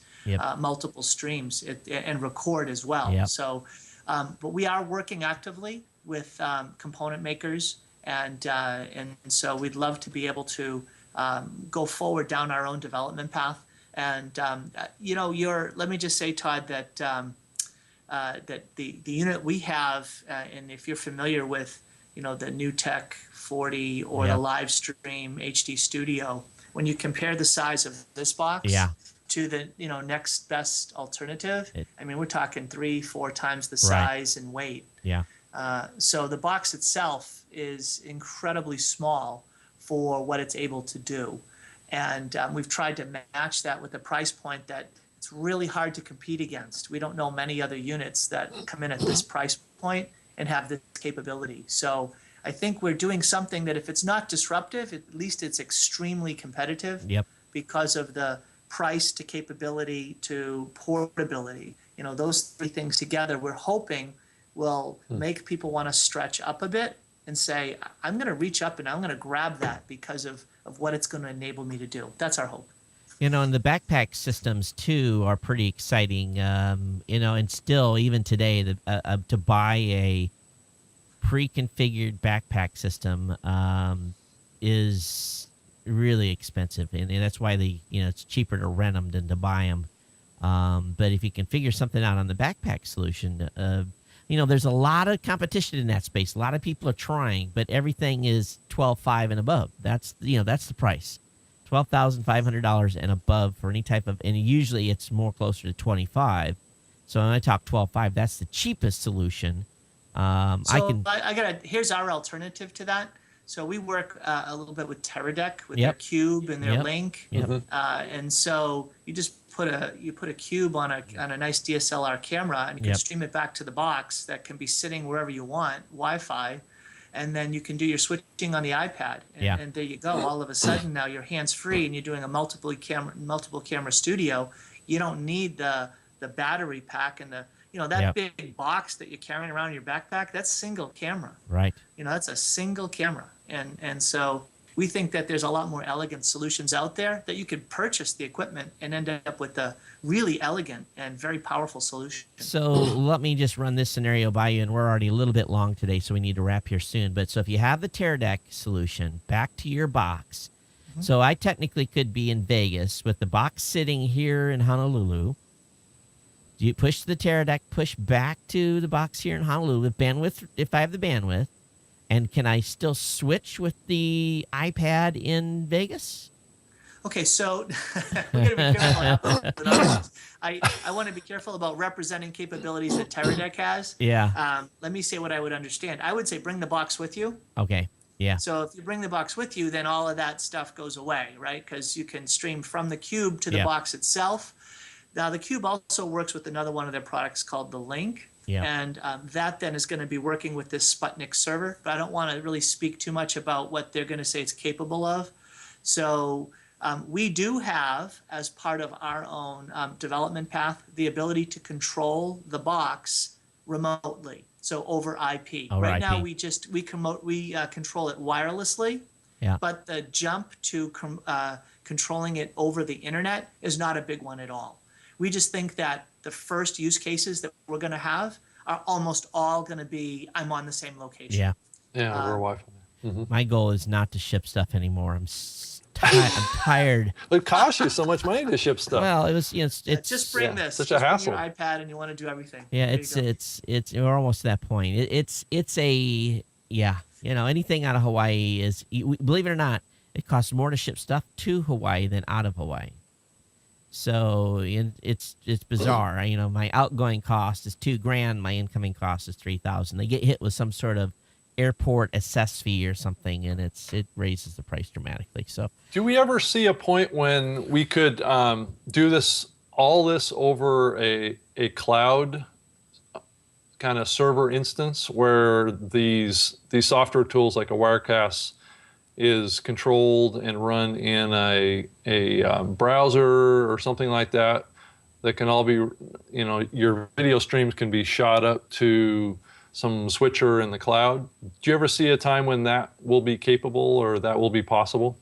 multiple streams and record as well.
Yep.
So, but we are working actively with component makers. And so we'd love to be able to go forward down our own development path. And let me just say, Todd, that that the unit we have, and if you're familiar with the NewTek 40 or the Livestream HD Studio, when you compare the size of this box to the next best alternative, I mean, we're talking 3-4 times the size and weight.
Yeah.
So the box itself is incredibly small for what it's able to do. And we've tried to match that with a price point that it's really hard to compete against. We don't know many other units that come in at this price point and have this capability. So I think we're doing something that, if it's not disruptive, at least it's extremely competitive because of the price to capability to portability. Those three things together, we're hoping will make people want to stretch up a bit and say, I'm going to reach up and I'm going to grab that because of what it's going to enable me to do. That's our hope.
And the backpack systems too are pretty exciting. And still, even today, to buy a pre-configured backpack system is really expensive, and that's why it's cheaper to rent them than to buy them. But if you can figure something out on the backpack solution, there's a lot of competition in that space. A lot of people are trying, but everything is $12,500 and above. That's the price. $12,500 and above for any type of, and usually it's more closer to $25,000. So when I talk $12,500, that's the cheapest solution.
Here's our alternative to that. So we work a little bit with Teradek with their Cube and their Link, and so you just put a cube on a nice DSLR camera, and you can stream it back to the box that can be sitting wherever you want, Wi-Fi. And then you can do your switching on the iPad, and there you go. All of a sudden, now you're hands-free, and you're doing a multiple camera studio. You don't need the battery pack and that big box that you're carrying around in your backpack. That's single camera,
right?
That's a single camera, and so we think that there's a lot more elegant solutions out there that you could purchase the equipment and end up with a really elegant and very powerful solution.
So let me just run this scenario by you, and we're already a little bit long today, so we need to wrap here soon. But so if you have the Teradek solution back to your box, so I technically could be in Vegas with the box sitting here in Honolulu. You push the Teradek, push back to the box here in Honolulu with bandwidth, if I have the bandwidth. And can I still switch with the iPad in Vegas?
Okay, so we're going to be careful. I want to be careful about representing capabilities that Teradek has.
Yeah.
Let me say what I would understand. I would say bring the box with you.
Okay. Yeah.
So if you bring the box with you, then all of that stuff goes away, right? Because you can stream from the Cube to the box itself. Now, the Cube also works with another one of their products called the Link.
Yeah.
And that then is going to be working with this Sputnik server. But I don't want to really speak too much about what they're going to say it's capable of. So we do have, as part of our own development path, the ability to control the box remotely, so over IP.
Over
Right now,
IP.
we control it wirelessly,
Yeah.
but the jump to controlling it over the internet is not a big one at all. We just think that the first use cases that we're going to have are almost all going to be, I'm on the same location.
Yeah.
Yeah, we're Wi-Fi.
My goal is not to ship stuff anymore. I'm tired.
It costs you so much money to ship stuff.
Well, it was, it's
Just bring
yeah,
this.
such
Just
a hassle.
Bring your iPad, and you want to do everything.
yeah,
There you
it's
go.
we're almost to that point. It's a, yeah, anything out of Hawaii is, believe it or not, it costs more to ship stuff to Hawaii than out of Hawaii. So it's bizarre. My outgoing cost is $2,000. My incoming cost is $3,000. They get hit with some sort of airport assess fee or something, and it raises the price dramatically. So
Do we ever see a point when we could do all this over a cloud kind of server instance where these software tools like a Wirecast is controlled and run in a browser or something like that can all be, your video streams can be shot up to some switcher in the cloud. Do you ever see a time when that will be capable or that will be possible?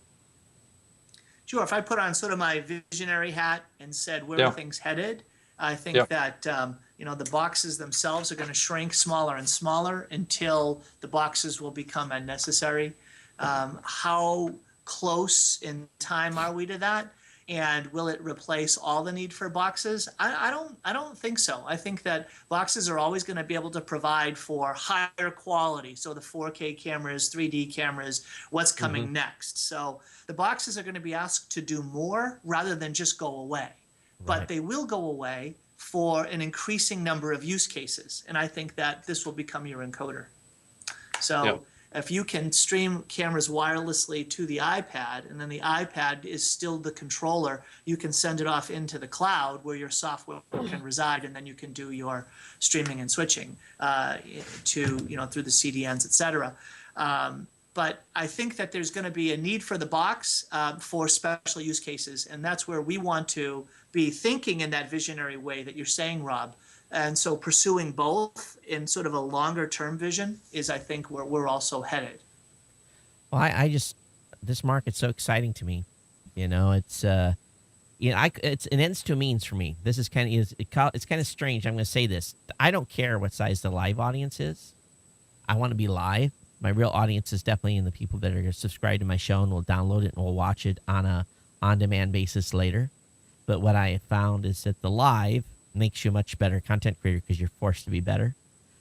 Sure. If I put on sort of my visionary hat and said where
Yeah.
are things headed, I think
Yeah.
that the boxes themselves are going to shrink smaller and smaller until the boxes will become unnecessary. How close in time are we to that? And will it replace all the need for boxes? I don't think so. I think that boxes are always going to be able to provide for higher quality. So the 4K cameras, 3D cameras, what's coming next. So the boxes are going to be asked to do more rather than just go away. But
Right.
they will go away for an increasing number of use cases. And I think that this will become your encoder. So
Yep.
if you can stream cameras wirelessly to the iPad, and then the iPad is still the controller, you can send it off into the cloud where your software can reside, and then you can do your streaming and switching through the CDNs, et cetera. But I think that there's going to be a need for the box for special use cases, and that's where we want to be thinking in that visionary way that you're saying, Rob. And so pursuing both in sort of a longer term vision is, I think, where we're also headed.
Well, this market's so exciting to me. It's it's an ends to a means for me. This is it's kind of strange. I'm going to say this. I don't care what size the live audience is. I want to be live. My real audience is definitely in the people that are subscribed to my show and will download it and will watch it on a on-demand basis later. But what I have found is that the live makes you a much better content creator because you're forced to be better.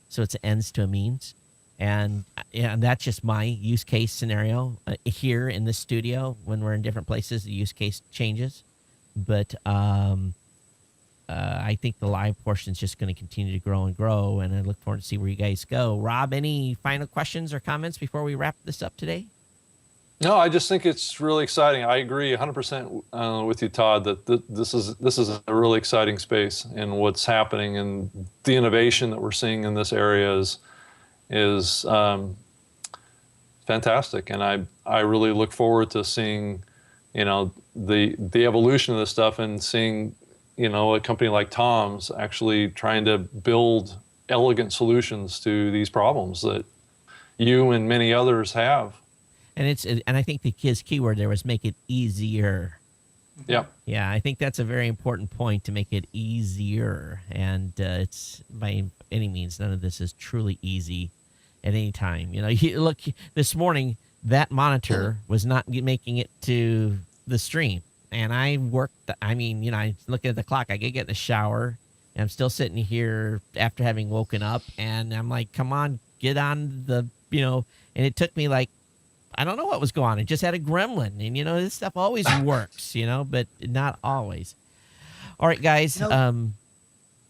So it's ends to a means. And that's just my use case scenario here in this studio. When we're in different places, the use case changes. But I think the live portion is just going to continue to grow and grow. And I look forward to see where you guys go. Rob, any final questions or comments before we wrap this up today?
No, I just think it's really exciting. I agree 100% with you, Todd, that this is a really exciting space, and what's happening and the innovation that we're seeing in this area is fantastic. And I really look forward to seeing, the evolution of this stuff, and seeing, a company like Tom's actually trying to build elegant solutions to these problems that you and many others have.
And I think his keyword there was make it easier.
Yep.
Yeah, I think that's a very important point, to make it easier. And it's by any means, none of this is truly easy at any time. Look, this morning, that monitor was not making it to the stream. And I worked, I look at the clock, I get in the shower, and I'm still sitting here after having woken up. And I'm like, come on, get on the, and it took me like, I don't know what was going on. It just had a gremlin. And, this stuff always works, but not always. All right, guys.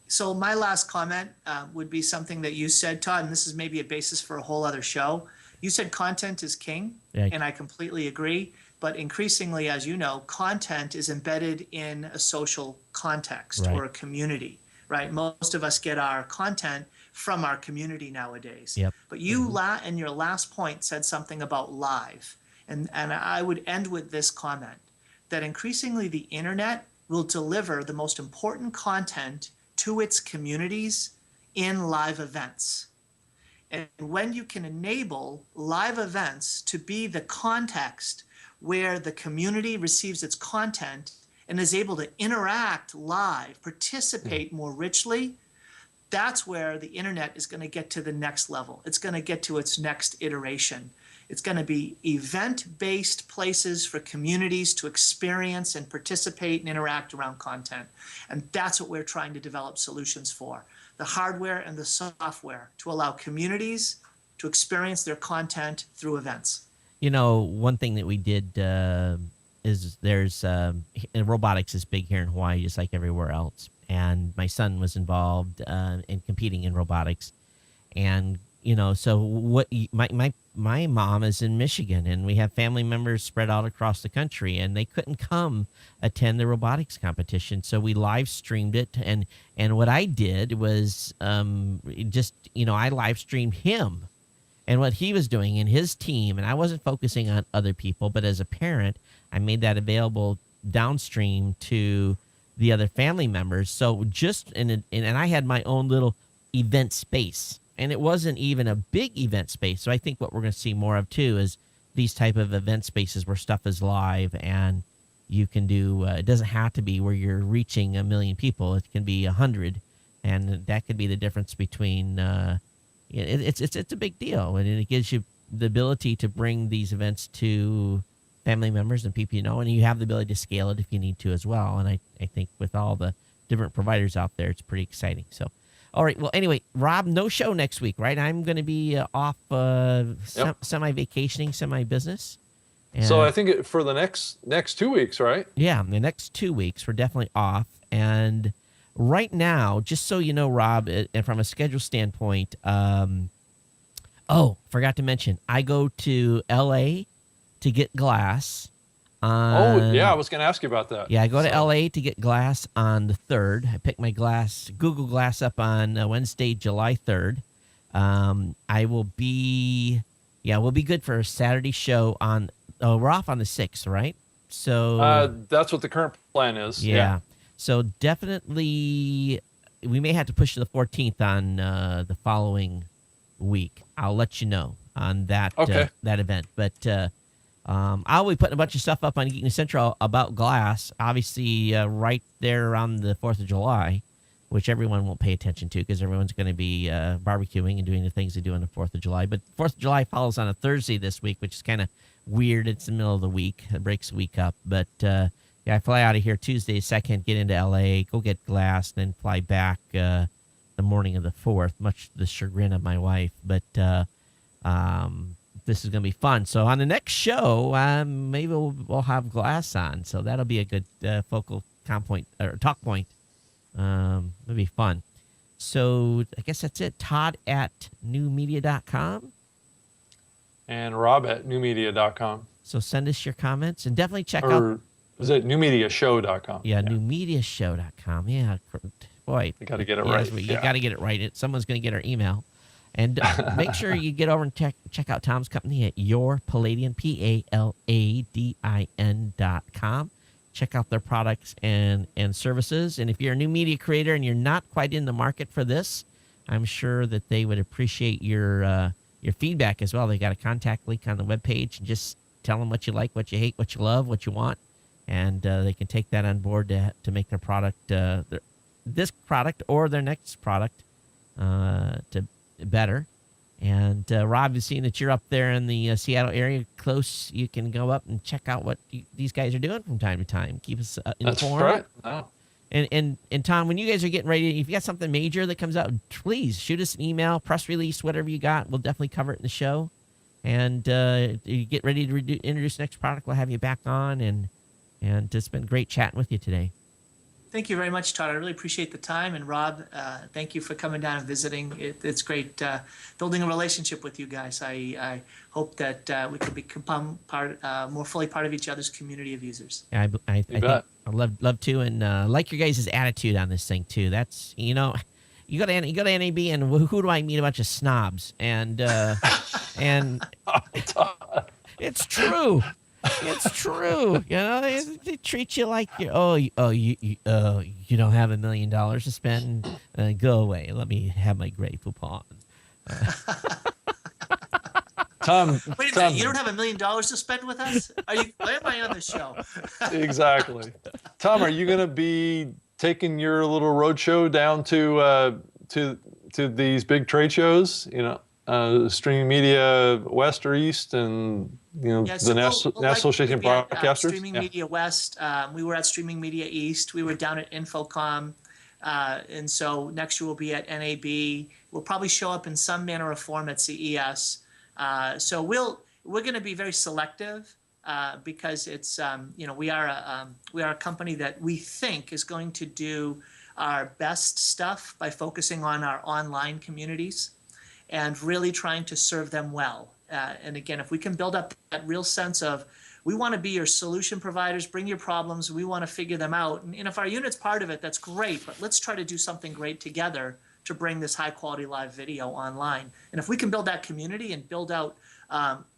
So my last comment would be something that you said, Todd, and this is maybe a basis for a whole other show. You said content is king,
Yeah.
and I completely agree. But increasingly, as you know, content is embedded in a social context
Right.
or a community, right? Most of us get our content from our community nowadays.
Yep.
But you in your last point said something about live. And I would end with this comment, that increasingly the internet will deliver the most important content to its communities in live events. And when you can enable live events to be the context where the community receives its content and is able to interact live, participate more richly, that's where the internet is going to get to the next level. It's going to get to its next iteration. It's going to be event-based places for communities to experience and participate and interact around content. And that's what we're trying to develop solutions for. The hardware and the software to allow communities to experience their content through events.
You know, one thing that we did is there's robotics is big here in Hawaii, just like everywhere else. And my son was involved in competing in robotics. And, you know, so what my mom is in Michigan, and we have family members spread out across the country, and they couldn't come attend the robotics competition. So we live streamed it. And what I did was just, you know, I live streamed him and what he was doing and his team. And I wasn't focusing on other people, but as a parent, I made that available downstream to the other family members. So just, and I had my own little event space, and it wasn't even a big event space. So I think what we're going to see more of too is these type of event spaces where stuff is live and you can do, it doesn't have to be where you're reaching 1 million people. It can be 100. And that could be the difference between, it's a big deal. And it gives you the ability to bring these events to family members and people you know, and you have the ability to scale it if you need to as well. And I think with all the different providers out there, it's pretty exciting. So, all right. Well, anyway, Rob, no show next week, right? I'm going to be off semi-vacationing, semi-business.
So I think for the next 2 weeks, right?
Yeah, the next 2 weeks, we're definitely off. And right now, just so you know, Rob, and from a schedule standpoint, forgot to mention, I go to L.A. to get glass.
I was going to ask you about that.
Yeah, I go to L.A. to get glass on the 3rd. I pick my Google Glass up on Wednesday, July 3rd. We'll be good for a Saturday show on. Oh, we're off on the 6th, right? So
that's what the current plan is.
Yeah. So definitely, we may have to push to the 14th on the following week. I'll let you know on that that event, but. I'll be putting a bunch of stuff up on Geek News Central about glass, obviously right there around the 4th of July, which everyone won't pay attention to because everyone's going to be barbecuing and doing the things they do on the 4th of July. But 4th of July follows on a Thursday this week, which is kind of weird. It's the middle of the week. It breaks the week up. But, I fly out of here Tuesday 2nd, get into L.A., go get glass, and then fly back the morning of the 4th, much to the chagrin of my wife. But this is going to be fun. So on the next show, maybe we'll have glass on. So that'll be a good focal point or talk point. It'll be fun. So I guess that's it. Todd at newmedia.com.
And Rob at newmedia.com.
So send us your comments and definitely check out.
Is it newmediashow.com?
Yeah, newmediashow.com. Yeah. Boy.
You got to get it right.
You got to get it right. Someone's going to get our email. And make sure you get over and check out Tom's company at YourPalladian, PALADIN.com. Check out their products and services. And if you're a new media creator and you're not quite in the market for this, I'm sure that they would appreciate your feedback as well. They got a contact link on the webpage, and just tell them what you like, what you hate, what you love, what you want, and they can take that on board to make their product, this product or their next product, to better. And Rob, you've seen that you're up there in the Seattle area close. You can go up and check out what these guys are doing from time to time. Keep us informed.
That's right. Oh.
And Tom, when you guys are getting ready, if you got something major that comes out, please shoot us an email, press release, whatever you got. We'll definitely cover it in the show. And you get ready to introduce the next product, we'll have you back on. And it's been great chatting with you today.
Thank you very much, Todd. I really appreciate the time. And Rob, thank you for coming down and visiting. It's great building a relationship with you guys. I hope that we could become more fully part of each other's community of users.
Yeah, I think I love to, and like your guys' attitude on this thing too. That's, you go to NAB, and who do I meet? A bunch of snobs, and and it's true. It's true. You know, they treat you like you. You don't have $1 million to spend. Go away. Let me have my Grey Poupon.
Tom,
Wait a
Tom,
minute, you don't have $1 million to spend with us? Why am I on the show?
exactly. Tom, are you going to be taking your little road show down to these big trade shows? You know, Streaming Media West or East, and
Yeah,
the National
likely
Association of
be at,
Broadcasters.
Streaming Media West. We were at Streaming Media East. We were down at Infocom. And so next year we'll be at NAB. We'll probably show up in some manner or form at CES. So we're going to be very selective because it's we are a company that we think is going to do our best stuff by focusing on our online communities and really trying to serve them well. And again, if we can build up that real sense of we want to be your solution providers, bring your problems, we want to figure them out. And if our unit's part of it, that's great, but let's try to do something great together to bring this high quality live video online. And if we can build that community and build out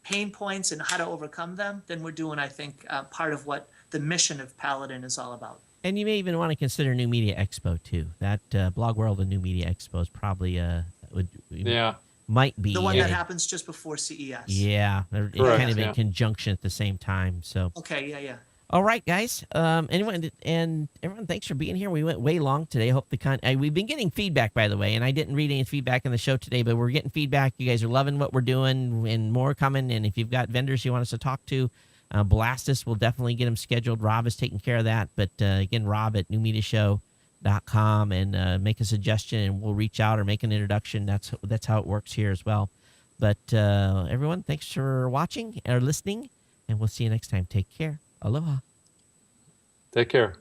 pain points and how to overcome them, then we're doing, I think, part of what the mission of Paladin is all about.
And you may even want to consider New Media Expo too. That Blog World and New Media Expo is probably might be
The one that happens just before CES.
Yeah, they're
Correct,
kind of in
yeah.
conjunction at the same time. So
Okay, yeah.
all right, guys. Everyone, thanks for being here. We went way long today. I hope we've been getting feedback, by the way, and I didn't read any feedback in the show today, but we're getting feedback. You guys are loving what we're doing, and more coming. And if you've got vendors you want us to talk to, blast us. We'll definitely get them scheduled. Rob is taking care of that. But again, Rob at newmediashow.com, and make a suggestion, and we'll reach out or make an introduction. That's how it works here as well. But everyone, thanks for watching or listening, and we'll see you next time. Take care. Aloha.
Take care.